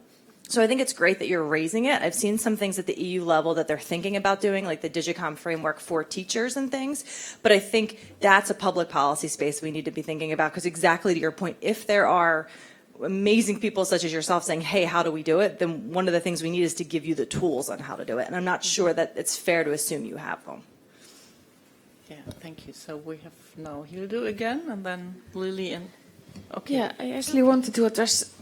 So I think it's great that you're raising it. I've seen some things at the EU level that they're thinking about doing, like the Digicom framework for teachers and things. But I think that's a public policy space we need to be thinking about because exactly to your point, if there are amazing people such as yourself saying, hey, how do we do it? Then one of the things we need is to give you the tools on how to do it. And I'm not sure that it's fair to assume you have them. Yeah, thank you. So we have now Hildu again, and then Lily and... Okay. Yeah, I actually wanted to address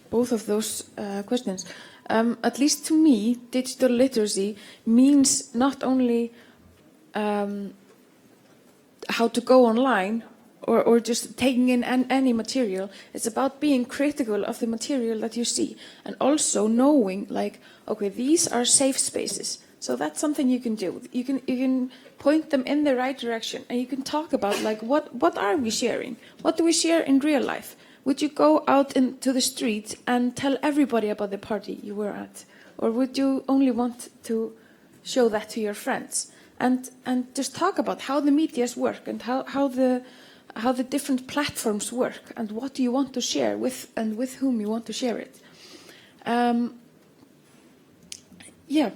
both of those questions. At least to me, digital literacy means not only how to go online, or just taking in any material. It's about being critical of the material that you see and also knowing, like, okay, these are safe spaces. So that's something you can do. You can point them in the right direction and you can talk about, like, what are we sharing? What do we share in real life? Would you go out into the street and tell everybody about the party you were at? Or would you only want to show that to your friends? And just talk about how the medias work and how the different platforms work and what do you want to share with and with whom you want to share it. Yeah.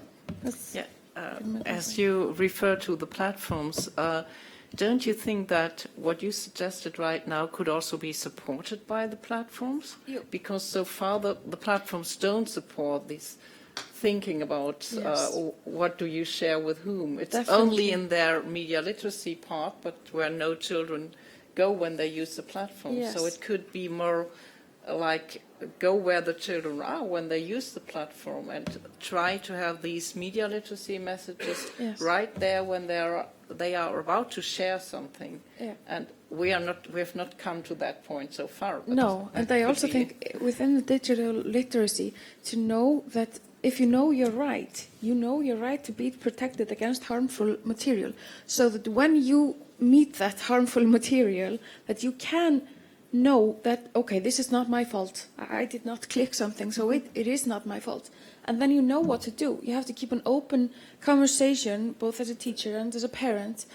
As you refer to the platforms, don't you think that what you suggested right now could also be supported by the platforms? Because so far the platforms don't support this thinking about what do you share with whom. It's only in their media literacy part, but where no children go when they use the platform. Yes. So it could be more like go where the children are when they use the platform and try to have these media literacy messages right there when they are about to share something. Yeah. And we have not come to that point so far. No, and I also think within the digital literacy to know that if you know your right to be protected against harmful material, so that when you meet that harmful material, that you can know that, okay, this is not my fault. I did not click something, so it is not my fault. And then you know what to do. You have to keep an open conversation, both as a teacher and as a parent,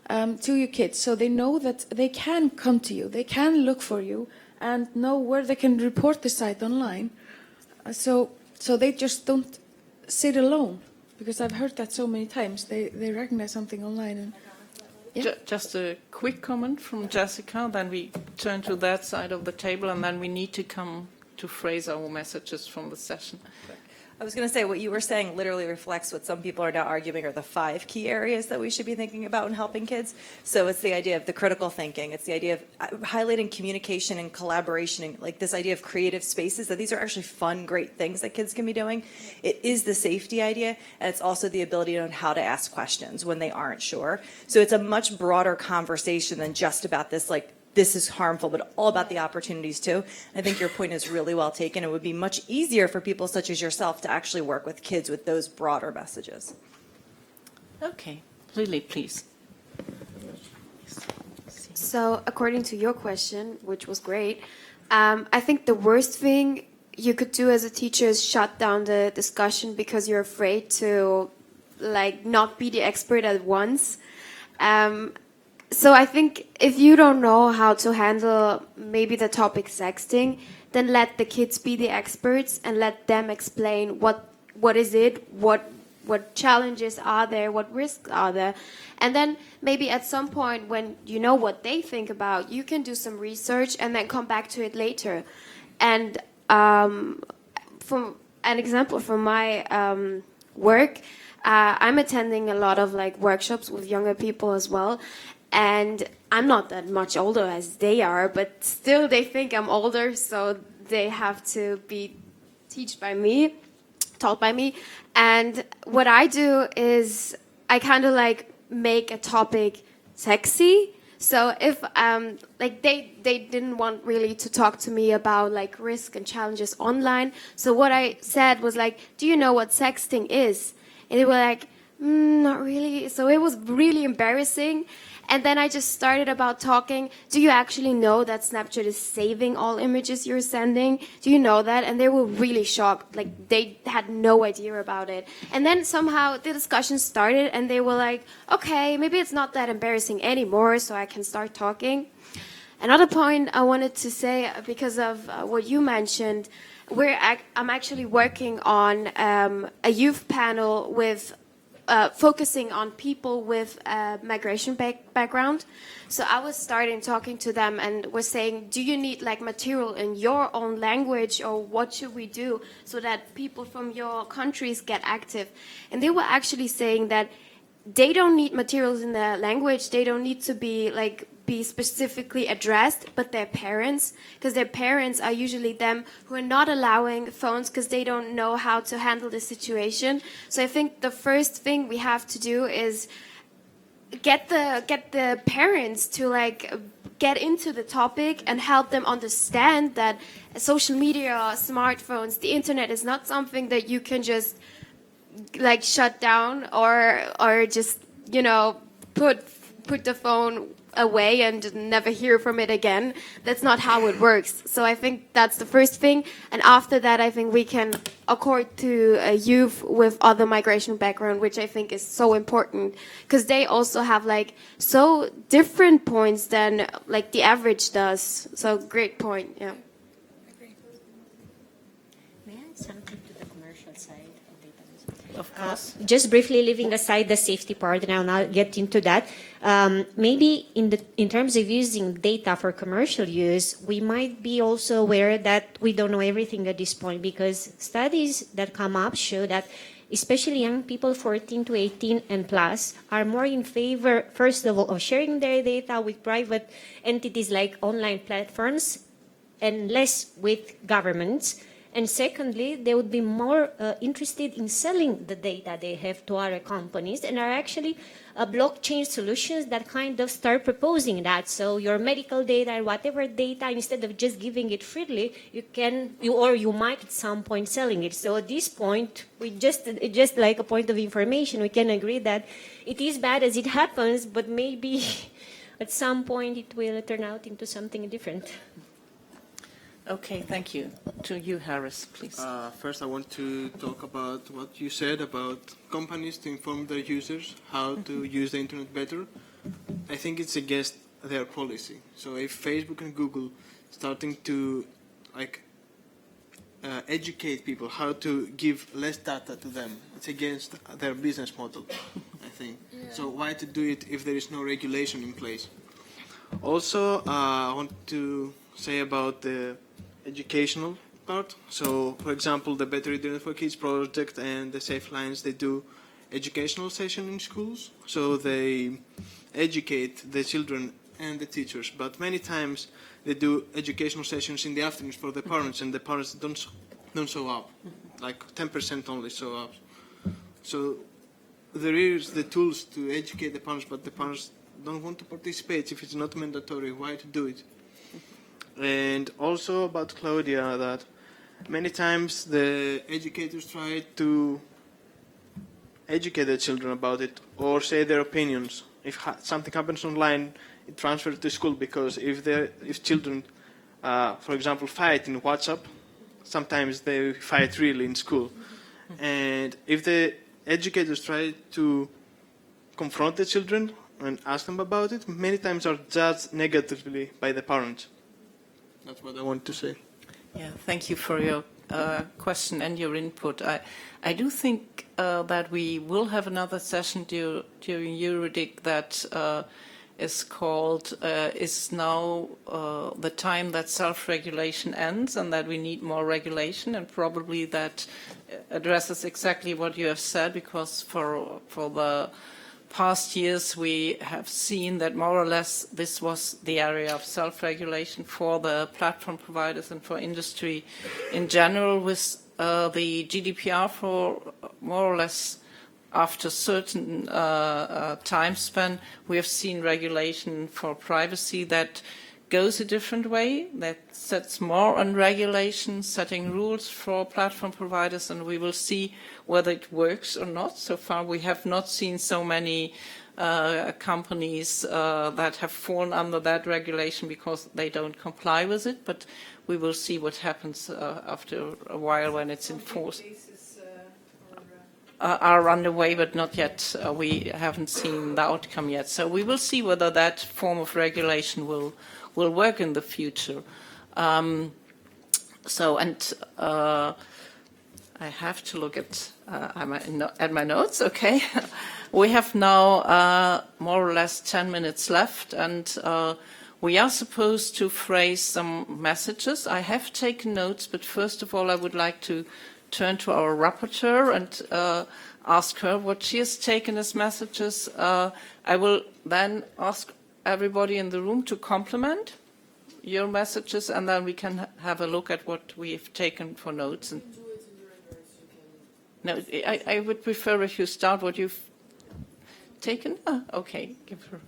to your kids, so they know that they can come to you, they can look for you, and know where they can report the site online. So they just don't sit alone, because I've heard that so many times. They recognize something online and Just a quick comment from Jessica, then we turn to that side of the table, and then we need to come to phrase our messages from the session. I was going to say, what you were saying literally reflects what some people are now arguing are the 5 key areas that we should be thinking about in helping kids. So it's the idea of the critical thinking. It's the idea of highlighting communication and collaboration, and like this idea of creative spaces, that these are actually fun, great things that kids can be doing. It is the safety idea, and it's also the ability on how to ask questions when they aren't sure. So it's a much broader conversation than just about this, like, this is harmful, but all about the opportunities too. I think your point is really well taken. It would be much easier for people such as yourself to actually work with kids with those broader messages. Okay, Lily, please. So, according to your question, which was great, I think the worst thing you could do as a teacher is shut down the discussion because you're afraid to, like, not be the expert at once. So I think if you don't know how to handle maybe the topic sexting, then let the kids be the experts and let them explain what is it, what challenges are there, what risks are there. And then maybe at some point when you know what they think about, you can do some research and then come back to it later. And from an example from my work, I'm attending a lot of like workshops with younger people as well. And I'm not that much older as they are, but still they think I'm older, so they have to be taught by me. And what I do is I kind of like make a topic sexy. So if like they didn't want really to talk to me about like risk and challenges online. So what I said was like, do you know what sexting is? And they were like, not really. So it was really embarrassing. And then I just started about talking, do you actually know that Snapchat is saving all images you're sending? Do you know that? And they were really shocked. Like, they had no idea about it. And then somehow the discussion started, and they were like, okay, maybe it's not that embarrassing anymore, so I can start talking. Another point I wanted to say, because of what you mentioned, I'm actually working on a youth panel with focusing on people with migration background. So I was starting talking to them and was saying, do you need like material in your own language, or what should we do so that people from your countries get active? And they were actually saying that they don't need materials in their language. They don't need to be specifically addressed, but their parents, because their parents are usually them who are not allowing phones because they don't know how to handle the situation. So I think the first thing we have to do is get the parents to like get into the topic and help them understand that social media, smartphones, the internet is not something that you can just like shut down or just, you know, put the phone away and never hear from it again. That's not how it works. So I think that's the first thing. And after that, I think we can accord to youth with other migration background, which I think is so important because they also have like so different points than like the average does. So great point. Yeah. May I add something to the commercial side of data? of course. Just briefly leaving aside the safety part, and I'll now get into that. Maybe in terms of using data for commercial use, we might be also aware that we don't know everything at this point, because studies that come up show that especially young people 14 to 18 and plus are more in favor, first of all, of sharing their data with private entities like online platforms and less with governments. And secondly, they would be more interested in selling the data they have to other companies, and are actually blockchain solutions that kind of start proposing that. So your medical data or whatever data, instead of just giving it freely, you might at some point selling it. So at this point, it's just like a point of information. We can agree that it is bad as it happens, but maybe at some point it will turn out into something different. Okay, thank you. To you, Harris, please. First, I want to talk about what you said about companies to inform their users how to use the internet better. I think it's against their policy. So if Facebook and Google starting to educate people how to give less data to them, it's against their business model, I think. Yeah. So why to do it if there is no regulation in place? Also, I want to say about the educational part. So, for example, the Better Internet for Kids project and the Safe Lines, they do educational session in schools. So they educate the children and the teachers. But many times they do educational sessions in the afternoons for the parents, and the parents don't show up. Like 10% only show up. So there is the tools to educate the parents, but the parents don't want to participate. If it's not mandatory, why to do it? And also about Claudia, that many times the educators try to educate the children about it or say their opinions. If something happens online, it transfers to school, because if children, for example, fight in WhatsApp, sometimes they fight really in school. And if the educators try to confront the children and ask them about it, many times are judged negatively by the parents. That's what I want to say. Yeah, thank you for your question and your input. I do think that we will have another session during EuroDIG that is called is now the time that self-regulation ends, and that we need more regulation, and probably that addresses exactly what you have said, because for the past years we have seen that more or less this was the area of self-regulation for the platform providers and for industry in general. With the GDPR, for more or less after a certain time span, we have seen regulation for privacy that goes a different way, that sets more on regulation, setting rules for platform providers, and we will see whether it works or not. So far we have not seen so many companies that have fallen under that regulation because they don't comply with it, but we will see what happens after a while when it's enforced. Are underway, but not yet. We haven't seen the outcome yet. So we will see whether that form of regulation will work in the future. I have to look at my notes. Okay, we have now more or less 10 minutes left, and we are supposed to phrase some messages. I have taken notes, but first of all, I would like to turn to our rapporteur and ask her what she has taken as messages. I will then ask everybody in the room to compliment your messages, and then we can have a look at what we have taken for notes. And no, I would prefer if you start what you've taken. Okay, give her.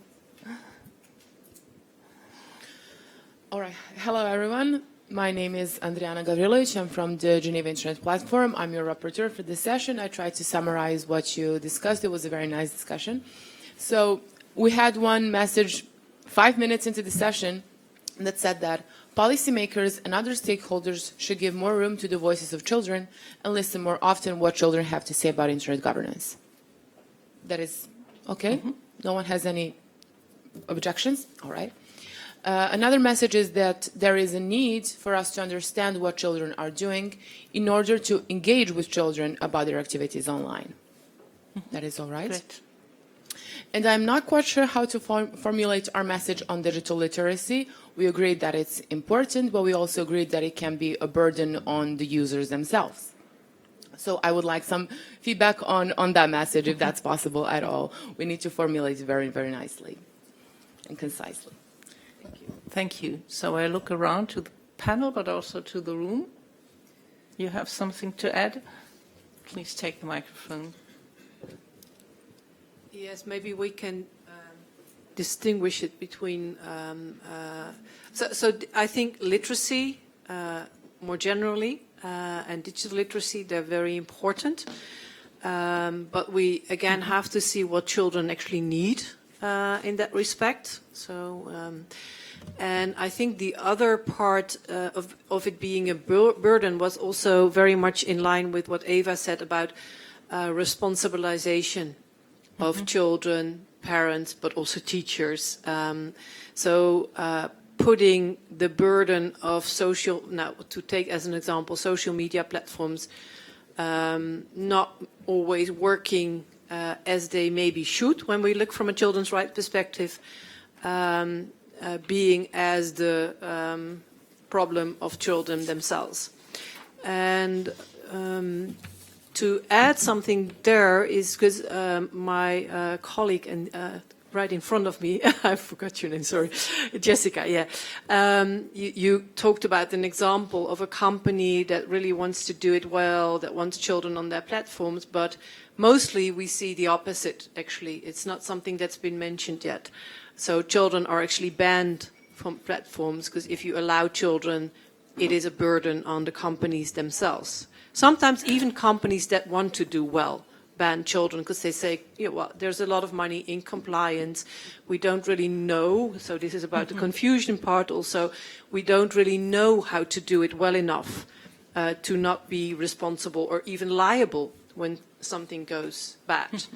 All right. Hello, everyone. My name is Andriana Gavrilovic. I'm from the Geneva Internet Platform. I'm your rapporteur for this session. I tried to summarize what you discussed. It was a very nice discussion. So we had one message 5 minutes into the session that said that policymakers and other stakeholders should give more room to the voices of children and listen more often what children have to say about internet governance. That is okay? Mm-hmm. No one has any objections? All right. Another message is that there is a need for us to understand what children are doing in order to engage with children about their activities online. That is all right. Great. And I'm not quite sure how to formulate our message on digital literacy. We agreed that it's important, but we also agreed that it can be a burden on the users themselves. So I would like some feedback on that message, if that's possible at all. We need to formulate it very, very nicely and concisely. Thank you. Thank you. So I look around to the panel, but also to the room. You have something to add? Please take the microphone. Yes, maybe we can distinguish it between. So I think literacy, more generally, and digital literacy, they're very important. But we again have to see what children actually need in that respect. So, and I think the other part of it being a burden was also very much in line with what Eva said about responsibilization of children, parents, but also teachers. So putting the burden of social, now to take as an example, social media platforms not always working as they maybe should when we look from a children's rights perspective, being as the problem of children themselves. And to add something there is because my colleague and right in front of me, I forgot your name, sorry, Jessica, yeah. You talked about an example of a company that really wants to do it well, that wants children on their platforms, but mostly we see the opposite, actually. It's not something that's been mentioned yet. So children are actually banned from platforms because if you allow children, it is a burden on the companies themselves. Sometimes even companies that want to do well ban children because they say, you know, well, there's a lot of money in compliance. We don't really know. So this is about the confusion part also. We don't really know how to do it well enough to not be responsible or even liable when something goes bad.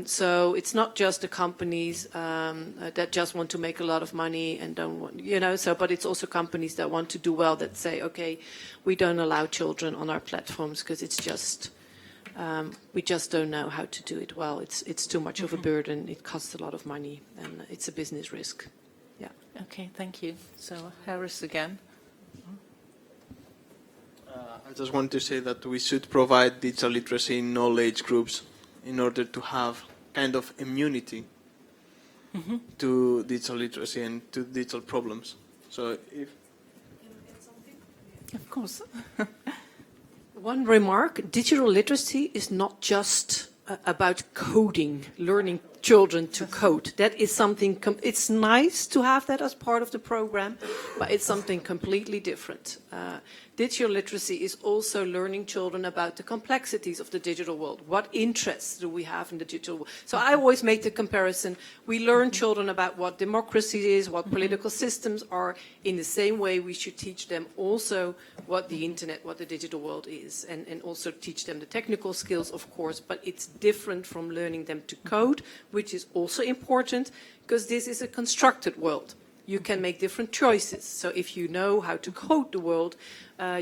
So it's not just the companies that just want to make a lot of money and don't want, you know, so, but it's also companies that want to do well that say, okay, we don't allow children on our platforms because it's just, we just don't know how to do it well. It's too much of a burden. It costs a lot of money and it's a business risk. Yeah. Okay, thank you. So Harris again. I just want to say that we should provide digital literacy in all age groups in order to have kind of immunity to digital literacy and to digital problems. So if... Of course. One remark, digital literacy is not just about coding, learning children to code. That is something, it's nice to have that as part of the program, but it's something completely different. Digital literacy is also learning children about the complexities of the digital world. What interests do we have in the digital world? So I always make the comparison. We learn children about what democracy is, what political systems are. In the same way, we should teach them also what the internet, what the digital world is, and also teach them the technical skills, of course, but it's different from learning them to code, which is also important because this is a constructed world. You can make different choices. So if you know how to code the world,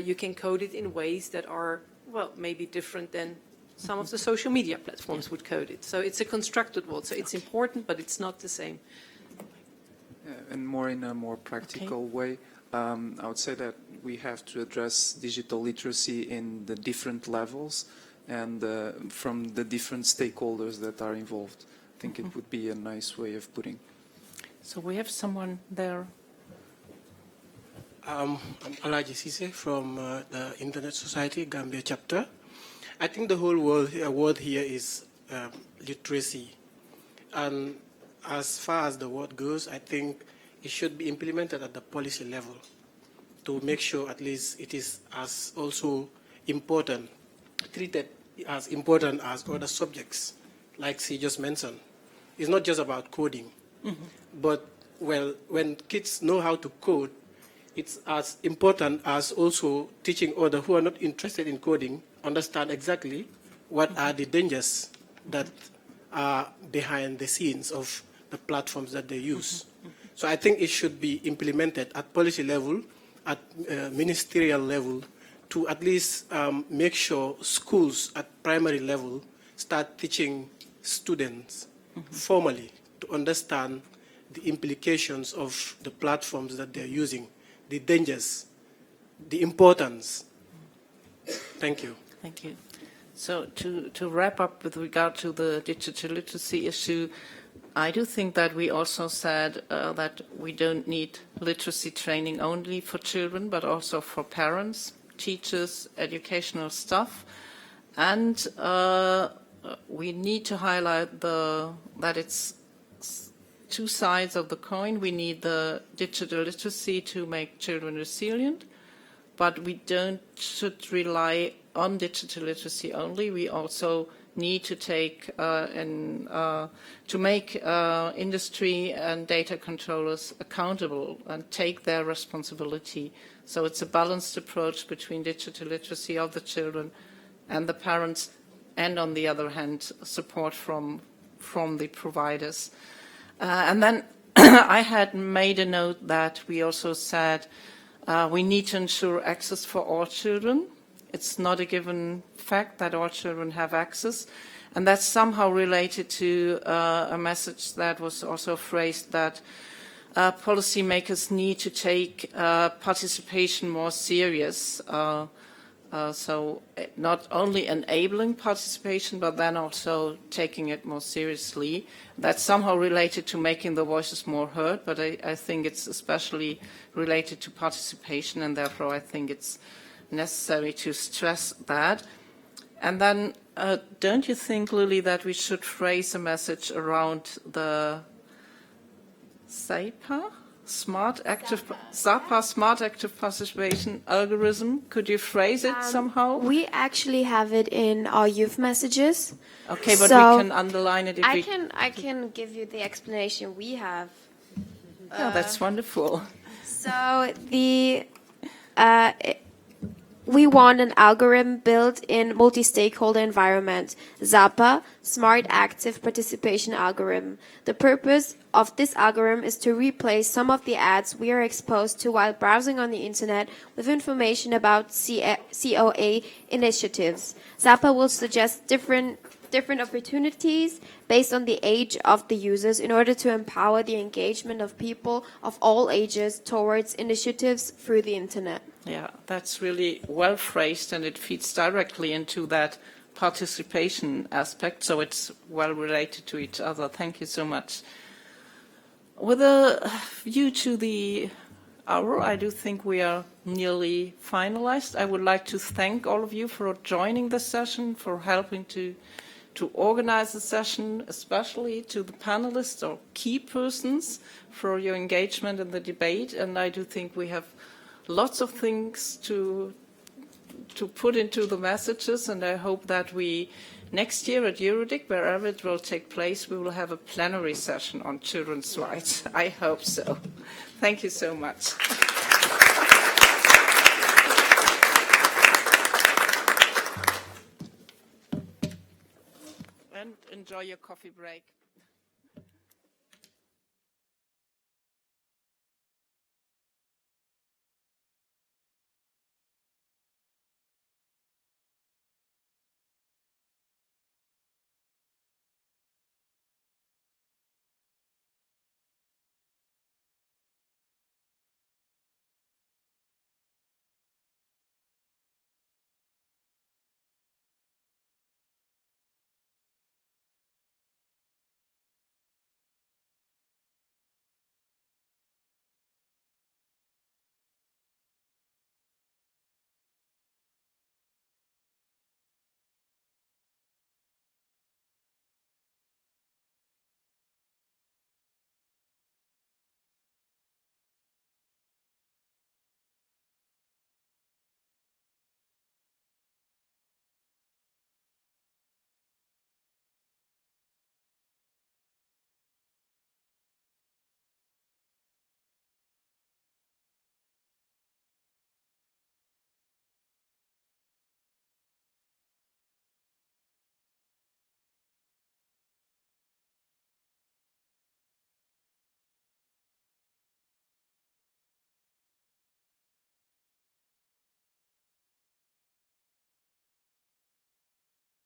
you can code it in ways that are, well, maybe different than some of the social media platforms would code it. So it's a constructed world. So it's important, but it's not the same. And more in a more practical way, I would say that we have to address digital literacy in the different levels and from the different stakeholders that are involved. I think it would be a nice way of putting. So we have someone there. I'm Alaji Sise from the Internet Society, Gambia chapter. I think the whole word here is literacy. And as far as the word goes, I think it should be implemented at the policy level to make sure at least it is as also important, treated as important as other subjects, like she just mentioned. It's not just about coding. But, well, when kids know how to code, it's as important as also teaching others who are not interested in coding understand exactly what are the dangers that are behind the scenes of the platforms that they use. So I think it should be implemented at policy level, at ministerial level, to at least make sure schools at primary level start teaching students formally to understand the implications of the platforms that they're using, the dangers, the importance. Thank you. Thank you. So to wrap up with regard to the digital literacy issue, I do think that we also said that we don't need literacy training only for children, but also for parents, teachers, educational staff. And we need to highlight that it's two sides of the coin. We need the digital literacy to make children resilient, but we should rely on digital literacy only. We also need to take to make industry and data controllers accountable and take their responsibility. So it's a balanced approach between digital literacy of the children and the parents, and on the other hand, support from the providers. And then I had made a note that we also said we need to ensure access for all children. It's not a given fact that all children have access. And that's somehow related to a message that was also phrased that policymakers need to take participation more serious. So not only enabling participation, but then also taking it more seriously. That's somehow related to making the voices more heard, but I think it's especially related to participation, and therefore I think it's necessary to stress that. And then don't you think, Lily, that we should phrase a message around the SAPA? Smart active participation algorithm. Could you phrase it somehow? We actually have it in our youth messages. Okay, but so we can underline it if I can give you the explanation we have. Oh, that's wonderful. So we want an algorithm built in multi-stakeholder environment, ZAPA, Smart Active Participation Algorithm. The purpose of this algorithm is to replace some of the ads we are exposed to while browsing on the internet with information about COA initiatives. ZAPA will suggest different opportunities based on the age of the users in order to empower the engagement of people of all ages towards initiatives through the internet. Yeah, that's really well phrased, and it feeds directly into that participation aspect, so it's well related to each other. Thank you so much. With a view to the hour, I do think we are nearly finalized. I would like to thank all of you for joining the session, for helping to organize the session, especially to the panelists or key persons for your engagement in the debate. And I do think we have lots of things to put into the messages, and I hope that next year at EuroDIG, wherever it will take place, we will have a plenary session on children's rights. I hope so. Thank you so much. And enjoy your coffee break.